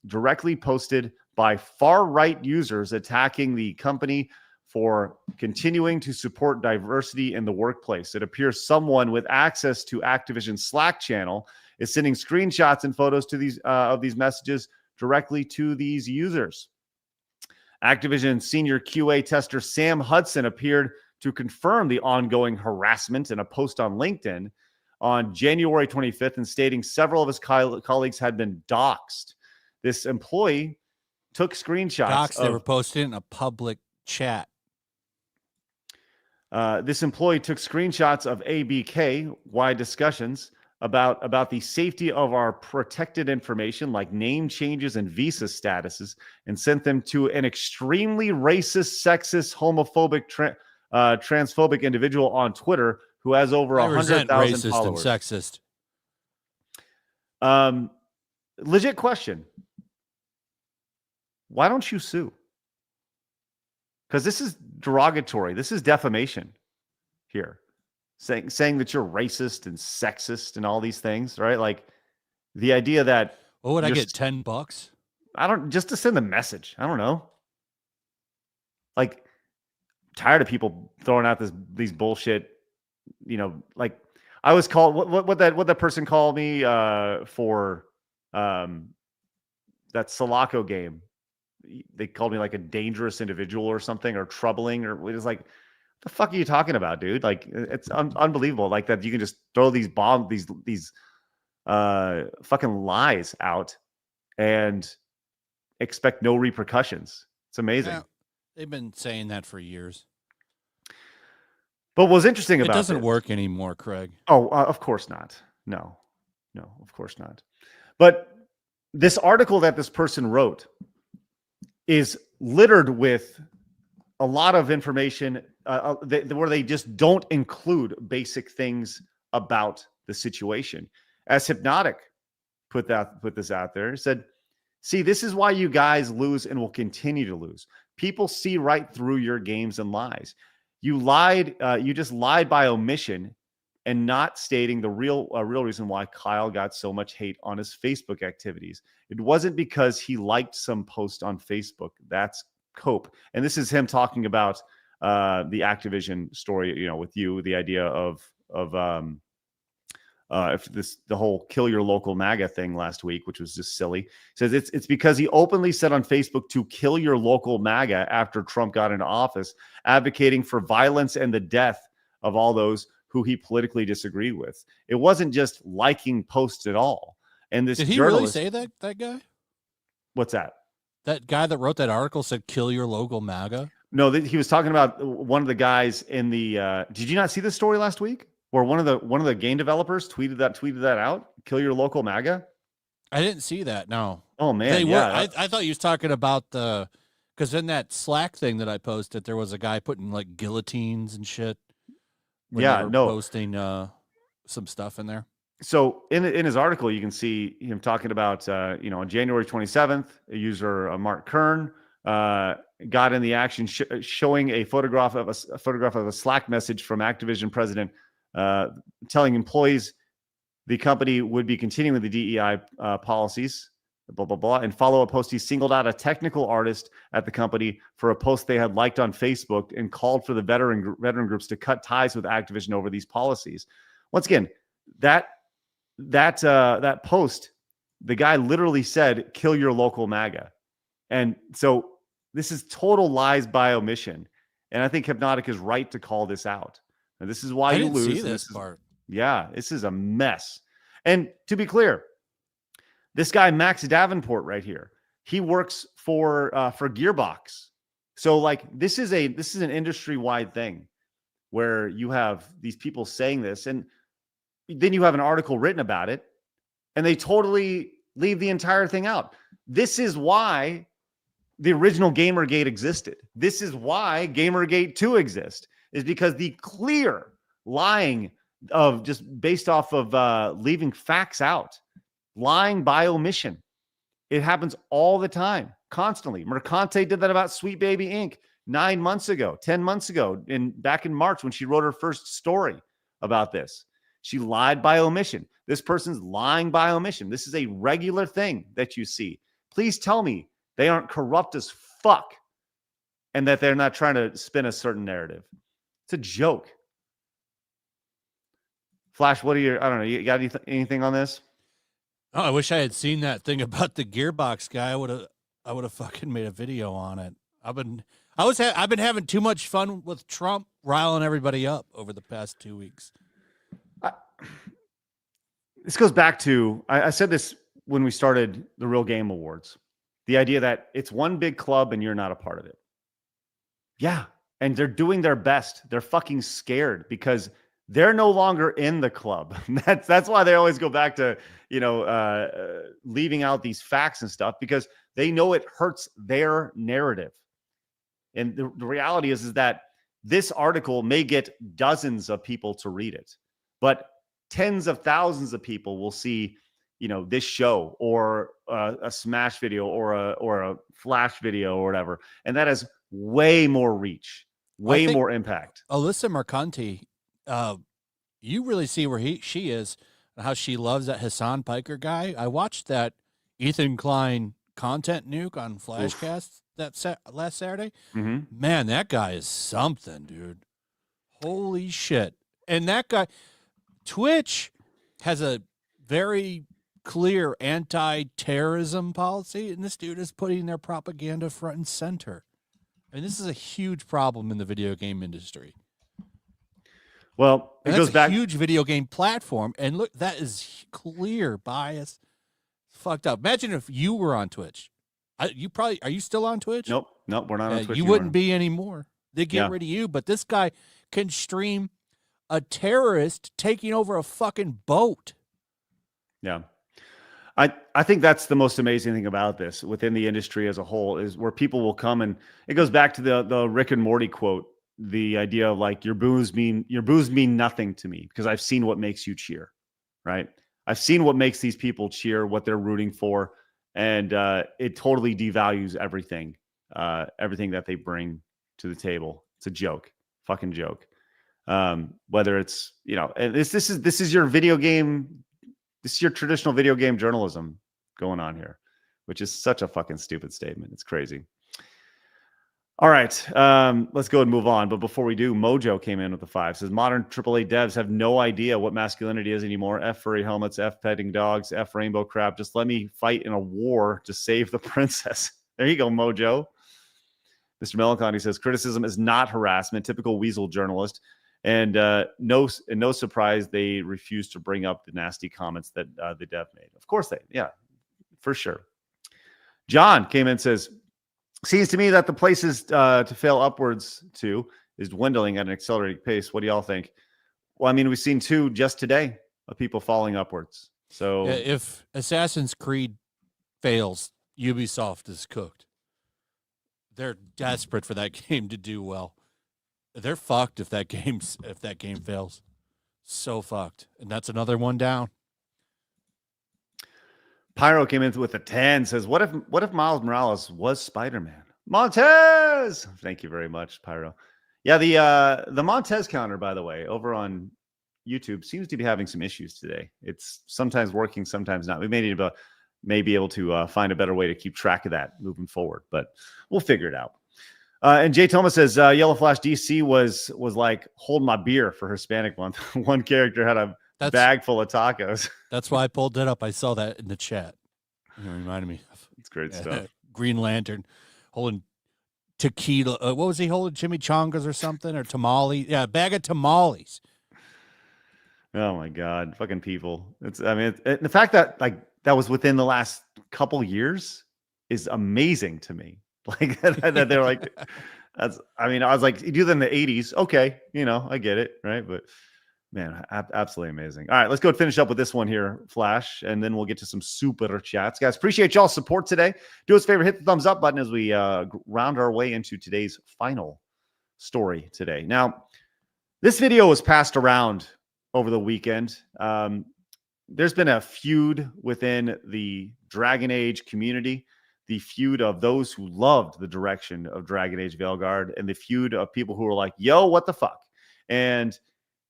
directly posted by far-right users attacking the company for continuing to support diversity in the workplace. It appears someone with access to Activision's Slack channel is sending screenshots and photos to these of these messages directly to these users. Activision senior QA tester Sam Hudson appeared to confirm the ongoing harassment in a post on LinkedIn on January 25th and stating several of his colleagues had been doxxed. This employee took screenshots. They were posted in a public chat. This employee took screenshots of ABK-wide discussions about the safety of our protected information, like name changes and visa statuses, and sent them to an extremely racist, sexist, homophobic, transphobic individual on Twitter who has over 100,000 followers. And sexist. Legit question. Why don't you sue? Because this is derogatory. This is defamation here. Saying that you're racist and sexist and all these things, right? Like the idea that what would I get, $10? I don't, just to send the message. I don't know. Like, tired of people throwing out these bullshit, like I was called what that person called me for that Sulaco game. They called me like a dangerous individual or something, or troubling, or it was like, the fuck are you talking about, dude? Like, it's unbelievable. Like that you can just throw these fucking lies out and expect no repercussions. It's amazing. Yeah, they've been saying that for years. But what's interesting about it doesn't work anymore, Craig. Oh, of course not. No, of course not. But this article that this person wrote is littered with a lot of information where they just don't include basic things about the situation. As Hypnotic put this out there, said, "See, this is why you guys lose and will continue to lose. People see right through your games and lies. You lied. You just lied by omission and not stating the real reason why Kyle got so much hate on his Facebook activities. It wasn't because he liked some post on Facebook. That's cope." And this is him talking about the Activision story, with you, the idea of the whole kill your local MAGA thing last week, which was just silly. He says it's because he openly said on Facebook to kill your local MAGA after Trump got into office, advocating for violence and the death of all those who he politically disagreed with. It wasn't just liking posts at all. And this did he journalist, really say that guy? What's that? That guy that wrote that article said kill your local MAGA? No, he was talking about one of the guys in the did you not see this story last week where one of the game developers tweeted that out? Kill your local MAGA? I didn't see that. No. Oh man, I thought you was talking about because in that Slack thing that I posted, there was a guy putting like guillotines and shit. Posting some stuff in there. So in his article, you can see him talking about, on January 27th, a user, Mark Kern, got in the action, showing a photograph of a Slack message from Activision president, telling employees the company would be continuing with the DEI policies, blah, blah, blah. And follow-up post, he singled out a technical artist at the company for a post they had liked on Facebook and called for the veteran groups to cut ties with Activision over these policies. Once again, that post, the guy literally said, kill your local MAGA. And so this is total lies by omission. And I think Hypnotic is right to call this out. And this is why you lose. See this part. Yeah, this is a mess. And to be clear, this guy, Max Davenport right here, he works for Gearbox. So like this is an industry-wide thing where you have these people saying this, and then you have an article written about it, and they totally leave the entire thing out. This is why the original Gamergate existed. This is why Gamergate 2 exists, is because the clear lying of just based off of leaving facts out, lying by omission. It happens all the time, constantly. Mercante did that about Sweet Baby Inc. 9 months ago, 10 months ago, back in March when she wrote her first story about this. She lied by omission. This person's lying by omission. This is a regular thing that you see. Please tell me they aren't corrupt as fuck and that they're not trying to spin a certain narrative. It's a joke. Flash, what are your, I don't know, you got anything on this? Oh, I wish I had seen that thing about the Gearbox guy. I would have fucking made a video on it. I've been having too much fun with Trump riling everybody up over the past 2 weeks. This goes back to, I said this when we started the Real Game Awards, the idea that it's one big club and you're not a part of it. Yeah. And they're doing their best. They're fucking scared because they're no longer in the club. That's why they always go back to, leaving out these facts and stuff, because they know it hurts their narrative. And the reality is that this article may get dozens of people to read it, but tens of thousands of people will see, this show or a Smash video or a Flash video or whatever. And that has way more reach, way more impact. Alyssa Mercanti, you really see where she is and how she loves that Hassan Piker guy. I watched that Ethan Klein content nuke on Flashcast last Saturday. Mm-hmm. Man, that guy is something, dude. Holy shit. And that guy, Twitch has a very clear anti-terrorism policy, and this dude is putting their propaganda front and center. And this is a huge problem in the video game industry. Well, it goes back. Huge video game platform, and look, that is clear bias. Fucked up. Imagine if you were on Twitch. Are you still on Twitch? Nope, we're not on Twitch. You wouldn't be anymore. They get rid of you, but this guy can stream a terrorist taking over a fucking boat. Yeah. I think that's the most amazing thing about this within the industry as a whole, is where people will come, and it goes back to the Rick and Morty quote, the idea of like, your boos mean nothing to me because I've seen what makes you cheer, right? I've seen what makes these people cheer, what they're rooting for, and it totally devalues everything that they bring to the table. It's a joke, fucking joke. Whether it's, and this is your video game. This is your traditional video game journalism going on here, which is such a fucking stupid statement. It's crazy. All right, let's go and move on. But before we do, Mojo came in with the 5. Says, modern AAA devs have no idea what masculinity is anymore. F furry helmets, F petting dogs, F rainbow crap. Just let me fight in a war to save the princess. There you go, Mojo. Mr. Melancholy says, criticism is not harassment. Typical weasel journalist. And no surprise, they refuse to bring up the nasty comments that the dev made. Of course for sure. John came in and says, seems to me that the places to fail upwards to is dwindling at an accelerated pace. What do y'all think? Well, I mean, we've seen 2 just today of people falling upwards. So if Assassin's Creed fails, Ubisoft is cooked. They're desperate for that game to do well. They're fucked if that game fails. So fucked. And that's another one down. Pyro came in with a 10, says, what if Miles Morales was Spider-Man? Montez! Thank you very much, Pyro. Yeah, the Montez counter, by the way, over on YouTube seems to be having some issues today. It's sometimes working, sometimes not. We may be able to find a better way to keep track of that moving forward, but we'll figure it out. And Jay Thomas says, YellowFlash DC was like, hold my beer for Hispanic month. One character had a bag full of tacos. That's why I pulled that up. I saw that in the chat. It reminded me of it's great stuff. Green Lantern holding tequila. What was he holding? Chimichangas or something? Or tamales? Yeah, a bag of tamales. Oh my God. Fucking people. The fact that that was within the last couple years is amazing to me. Like that they're like, I was like, you do that in the 80s. Okay. I get it. Right. But man, absolutely amazing. All right, let's go finish up with this one here, Flash, and then we'll get to some super chats. Guys, appreciate y'all's support today. Do us a favor, hit the thumbs up button as we round our way into today's final story today. Now, this video was passed around over the weekend. There's been a feud within the Dragon Age community. the feud of those who loved the direction of Dragon Age Veilguard and the feud of people who were like, yo, what the fuck? And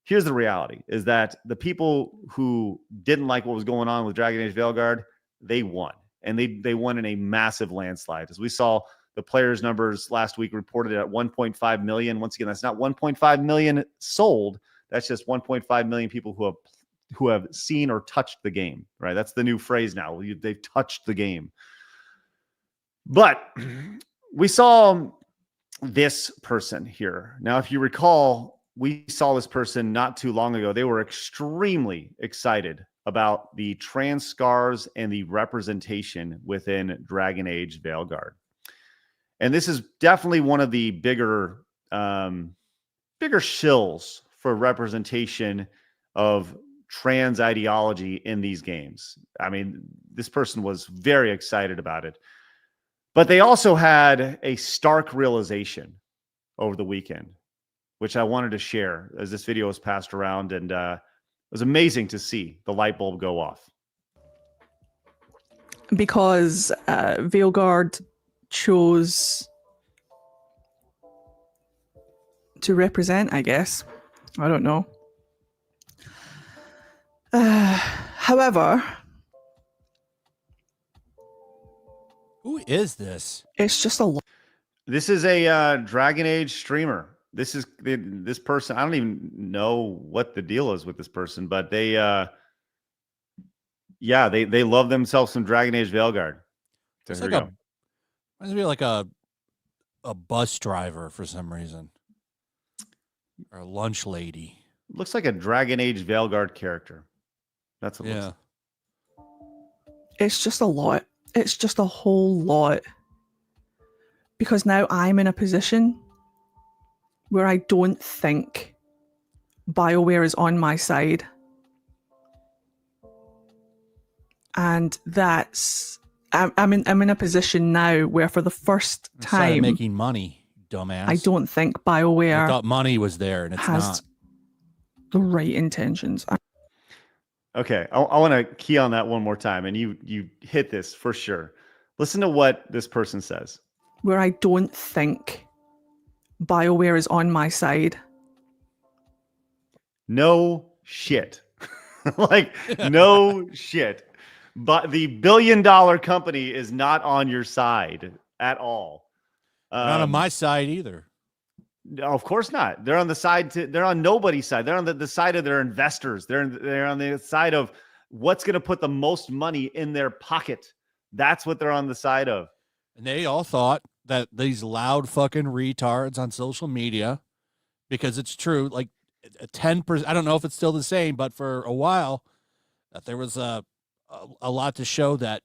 here's the reality, is that the people who didn't like what was going on with Dragon Age Veilguard, they won. And they won in a massive landslide. As we saw, the players' numbers last week reported at 1.5 million. Once again, that's not 1.5 million sold. That's just 1.5 million people who have seen or touched the game, right? That's the new phrase now. They've touched the game. But we saw this person here. Now, if you recall, we saw this person not too long ago. They were extremely excited about the trans scars and the representation within Dragon Age Veilguard. And this is definitely one of the bigger shills for representation of trans ideology in these games. I mean, this person was very excited about it. But they also had a stark realization over the weekend, which I wanted to share as this video was passed around, and it was amazing to see the light bulb go off. Because Veilguard chose to represent, I guess. I don't know. However, Who is this? it's just a lot. This is a Dragon Age streamer. This is this person. I don't even know what the deal is with this person, but they love themselves some Dragon Age Veilguard. So It's here like we go. Reminds me of like a bus driver for some reason, or a lunch lady. Looks like a Dragon Age Veilguard character. That's what it looks like. It's just a lot. It's just a whole lot. Because now I'm in a position where I don't think Bioware is on my side. And I'm in a position now where for the first time making money, dumbass. I don't think I Bioware thought money was there, and it's has not. the right intentions. Okay, I want to key on that one more time, and you hit this for sure. Listen to what this person says. Where I don't think Bioware is on my side. No shit. Like, no shit. But the billion-dollar company is not on your side at all. Not on my side either. No, of course not. They're on the side they're on nobody's side. They're on the side of their investors. They're on the side of what's going to put the most money in their pocket. That's what they're on the side of. And they all thought that these loud fucking retards on social media, because it's true, like 10%, I don't know if it's still the same, but for a while, that there was a lot to show that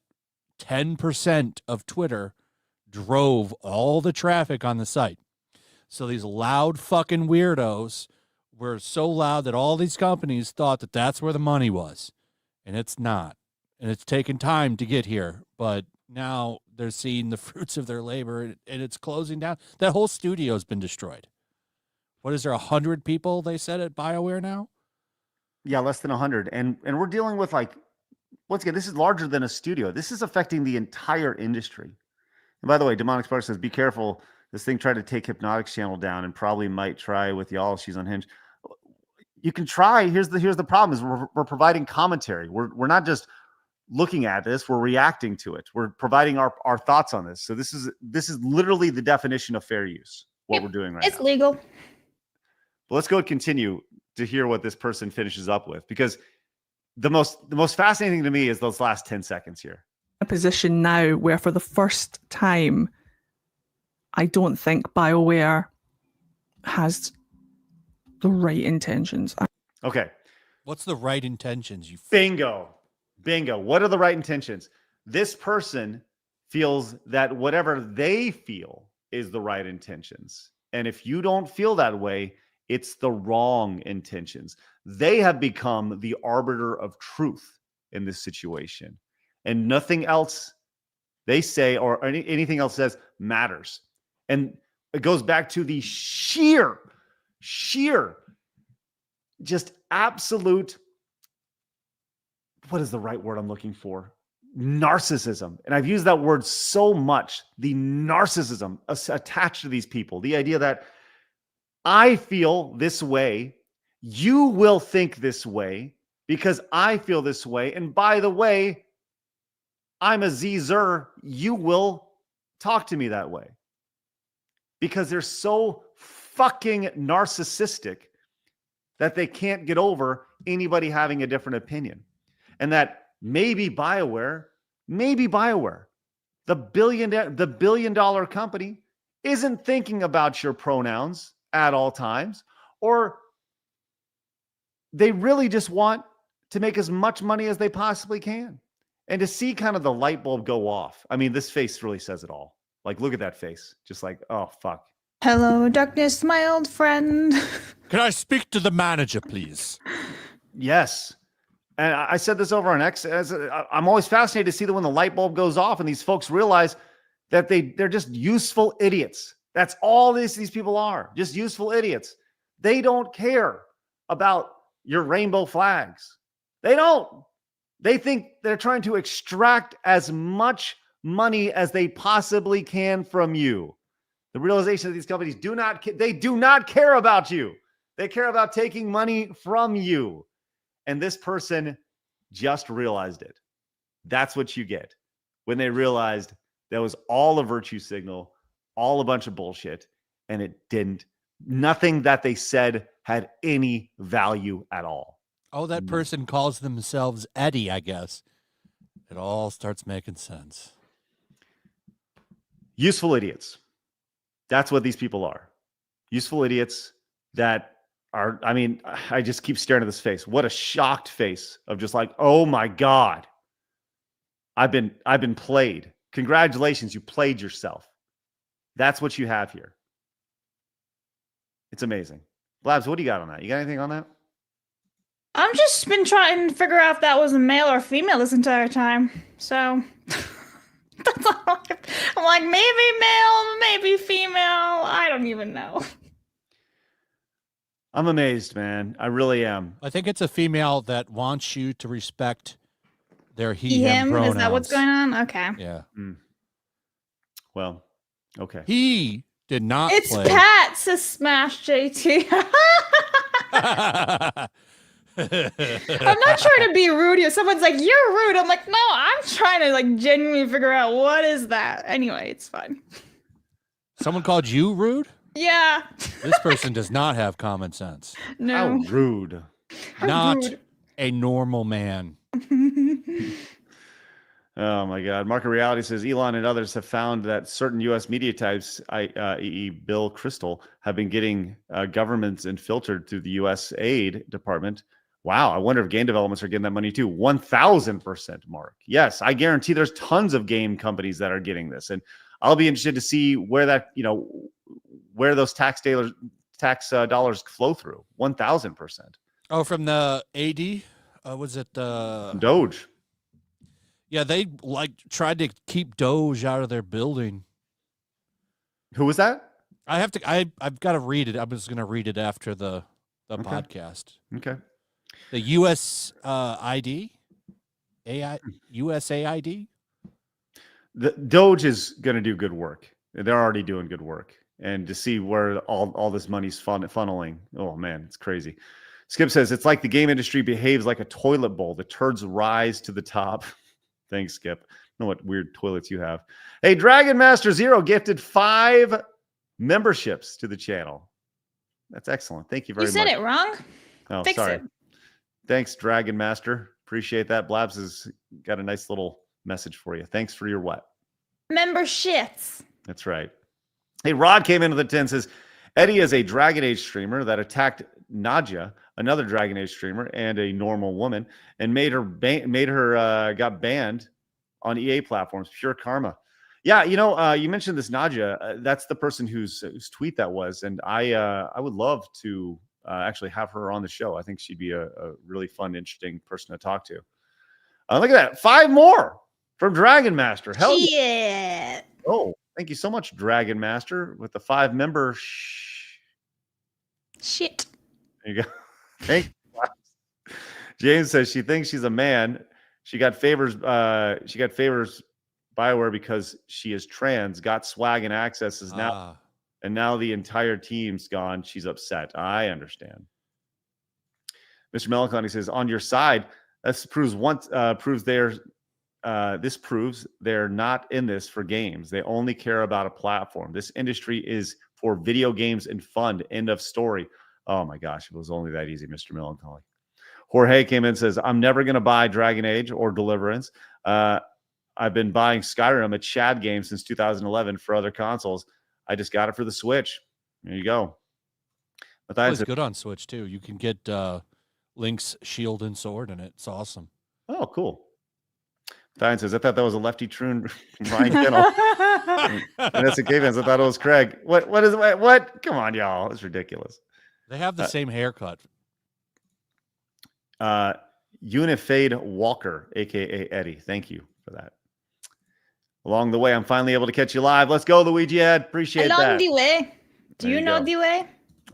10% of Twitter drove all the traffic on the site. So these loud fucking weirdos were so loud that all these companies thought that that's where the money was. And it's not. And it's taken time to get here. But now they're seeing the fruits of their labor, and it's closing down. That whole studio has been destroyed. What is there, 100 people, they said, at BioWare now? Yeah, less than 100. And we're dealing with, like, once again, this is larger than a studio. This is affecting the entire industry. And by the way, Demonic Spark says, be careful. This thing tried to take Hypnotic's channel down and probably might try with y'all. She's unhinged. You can try. Here's the problem is we're providing commentary. We're not just looking at this. We're reacting to it. We're providing our thoughts on this. So this is literally the definition of fair use, what we're doing right now. It's legal. But let's go continue to hear what this person finishes up with, because the most fascinating thing to me is those last 10 seconds here. A position now where for the first time, I don't think BioWare has the right intentions. Okay. What's the right intentions? Bingo. What are the right intentions? This person feels that whatever they feel is the right intentions. And if you don't feel that way, it's the wrong intentions. They have become the arbiter of truth in this situation. And nothing else they say or anything else says matters. And it goes back to the sheer, just absolute, what is the right word I'm looking for? narcissism, and I've used that word so much, the narcissism attached to these people, the idea that I feel this way, you will think this way because I feel this way. And by the way, I'm a Zer, you will talk to me that way. Because they're so fucking narcissistic that they can't get over anybody having a different opinion. And that maybe Bioware, the billion dollar company, isn't thinking about your pronouns at all times, or they really just want to make as much money as they possibly can. And to see kind of the light bulb go off. I mean, this face really says it all. Like, look at that face. Just like, oh, fuck. Hello, darkness, my old friend. Can I speak to the manager, please? Yes. And I said this over on X. I'm always fascinated to see that when the light bulb goes off and these folks realize that they're just useful idiots. That's all these people are. Just useful idiots. They don't care about your rainbow flags. They don't. They think they're trying to extract as much money as they possibly can from you. The realization that these companies do not care about you. They care about taking money from you. And this person just realized it. That's what you get when they realized that was all a virtue signal, all a bunch of bullshit, and it didn't. Nothing that they said had any value at all. Oh, that person calls themselves Eddie, I guess. It all starts making sense. Useful idiots. That's what these people are. Useful idiots that are, I mean, I just keep staring at this face. What a shocked face of just like, oh my God. I've been played. Congratulations, you played yourself. That's what you have here. It's amazing. Blabs, what do you got on that? You got anything on that? I've just been trying to figure out if that was a male or female this entire time. So that's all. I'm like, maybe male, maybe female. I don't even know. I'm amazed, man. I really am. I think it's a female that wants you to respect their him pronouns. Is that what's going on? Okay. Yeah. Well, okay. He did not It's play. Pat, says Smash JT. I'm not trying to be rude here. Someone's like, you're rude. I'm like, no, I'm trying to like genuinely figure out what is that. Anyway, it's fine. Someone called you rude? Yeah. This person does not have common sense. No. How rude. Not rude. a normal man. Oh my God. Market Reality says Elon and others have found that certain U.S. media types, i.e. Bill Kristol, have been getting governments infiltrated through the U.S. aid department. Wow. I wonder if game developments are getting that money too. 1,000%, Mark. Yes, I guarantee there's tons of game companies that are getting this. And I'll be interested to see where that, where those tax dollars flow through. 1,000%. Oh, from the AD? Was it Doge? Yeah, they tried to keep Doge out of their building. Who was that? I've got to read it. I'm just going to read it after the Okay. podcast. Okay. The US USAID. The Doge is going to do good work. They're already doing good work. And to see where all this money's funneling, oh man, it's crazy. Skip says, it's like the game industry behaves like a toilet bowl. The turds rise to the top. Thanks, Skip. I don't know what weird toilets you have. Hey, Dragon Master Zero gifted 5 memberships to the channel. That's excellent. Thank you very much. You said it wrong. Oh, Fix sorry. it. Thanks, Dragon Master. Appreciate that. Blabs has got a nice little message for you. Thanks for your what? Memberships. That's right. Hey, Rod came into the tent, says, Eddie is a Dragon Age streamer that attacked Nadia, another Dragon Age streamer and a normal woman, and made her got banned on EA platforms. Pure karma. Yeah, you mentioned this Nadia. That's the person whose tweet that was, and I would love to actually have her on the show. I think she'd be a really fun, interesting person to talk to. Look at that, 5 more from Dragon Master. Hell yeah! Oh, thank you so much, Dragon Master, with the 5 member. Shit. There you go. Thank you. James says she thinks she's a man. She got favors. She got favors Bioware because she is trans. Got swag and accesses now, and now the entire team's gone. She's upset. I understand. Mr. Melancholy says, "On your side." This proves this proves they're not in this for games. They only care about a platform. This industry is for video games and fun. End of story. Oh my gosh, if it was only that easy, Mr. Melancholy. Jorge came in and says, I'm never going to buy Dragon Age or Deliverance. I've been buying Skyrim at Shad Games since 2011 for other consoles. I just got it for the Switch. There you go. But It's good on Switch, too. You can get Link's shield and sword in it. It's awesome. Oh, cool. Diane says, I thought that was a lefty troon Ryan Kennel. And that's a K fans. I thought it was Craig. What is it? What? Come on, y'all. It's ridiculous. They have the same haircut. Unifade Walker, aka Eddie. Thank you for that. Along the way, I'm finally able to catch you live. Let's go, Luigi Ed. Appreciate that. Along the way. Do There you you know go. the way?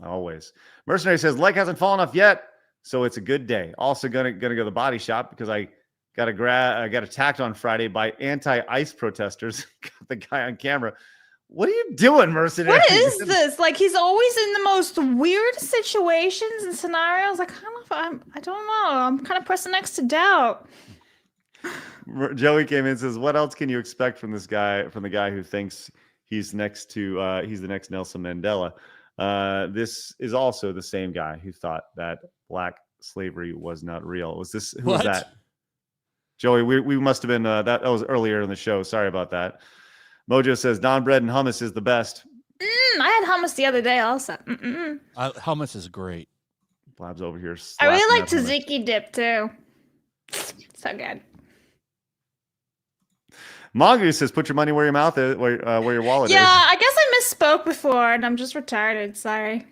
Always. Mercenary says, like hasn't fallen off yet, so it's a good day. Also gonna go to the body shop because I got attacked on Friday by anti-ICE protesters. Got the guy on camera. What are you doing, Mercenary? What is this? Like, he's always in the most weird situations and scenarios. I don't know. I'm kind of pressing next to doubt. Joey came in and says, what else can you expect from this guy, from the guy who thinks he's the next Nelson Mandela? This is also the same guy who thought that black slavery was not real. Was this, who was that? Joey, we must have been, that was earlier in the show. Sorry about that. Mojo says, Don bread and hummus is the best. I had hummus the other day also. Hummus is great. Blabs over here. I really like slapping that hummus. tzatziki dip too. So good. Mongoose says, put your money where your mouth is, where your wallet is. Yeah, I guess I misspoke before and I'm just retarded. Sorry.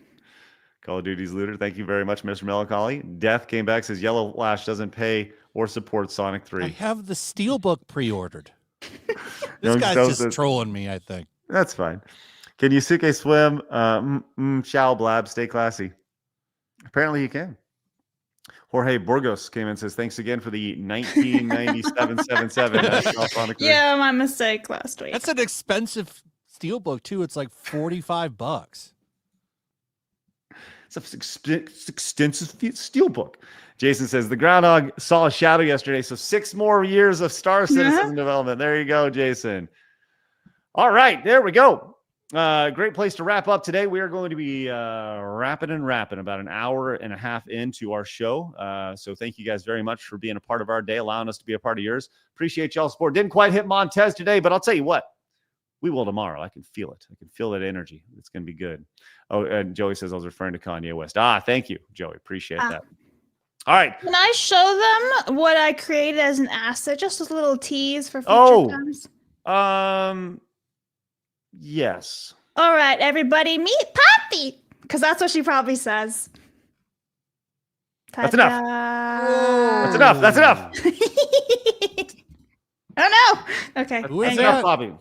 Call of Duty's looter. Thank you very much, Mr. Melancholy. Death came back, says YellowFlash doesn't pay or support Sonic 3. I have the Steelbook pre-ordered. This Young guy's Stowe just says- trolling me, I think. That's fine. Can Yusuke swim? Shall Blab, stay classy. Apparently he can. Jorge Burgos came in and says, thanks again for the 1997-77 National Sonic 3. Yeah, my mistake last week. That's an expensive Steelbook, too. It's like $45. It's an extensive Steelbook. Jason says, the groundhog saw a shadow yesterday, so 6 more years of Star Citizen development. There you go, Jason. All right, there we go. Great place to wrap up today. We are going to be wrapping about an hour and a half into our show. So thank you guys very much for being a part of our day, allowing us to be a part of yours. Appreciate y'all's support. Didn't quite hit Montez today, but I'll tell you what. We will tomorrow. I can feel it. I can feel that energy. It's going to be good. Oh, and Joey says I was referring to Kanye West. Thank you, Joey. Appreciate that. All right. Can I show them what I created as an asset? Just a little tease for future times. Yes. All right, everybody, meet Poppy, because that's what she probably says. That's enough. That's enough. That's enough. Oh no. Okay. Who is Enough, that? Bobby.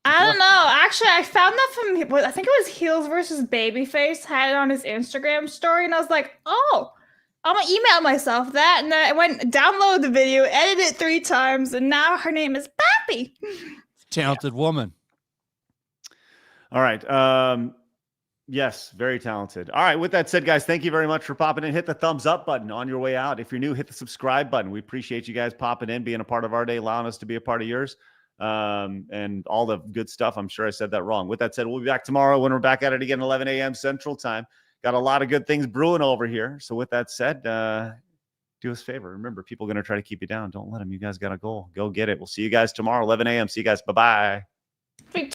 I don't know. Actually, I found that from, I think it was Heels versus Babyface had it on his Instagram story, and I was like, oh, I'm gonna email myself that, and then I went download the video, edit it 3 times, and now her name is Poppy. Talented woman. All right. Yes, very talented. All right. With that said, guys, thank you very much for popping in. Hit the thumbs up button on your way out. If you're new, hit the subscribe button. We appreciate you guys popping in, being a part of our day, allowing us to be a part of yours, and all the good stuff. I'm sure I said that wrong. With that said, we'll be back tomorrow when we're back at it again, 11 a.m. Central Time. Got a lot of good things brewing over here. So with that said, do us a favor. Remember, people are going to try to keep you down. Don't let them. You guys got a goal. Go get it. We'll see you guys tomorrow, 11 a.m. See you guys. Bye-bye.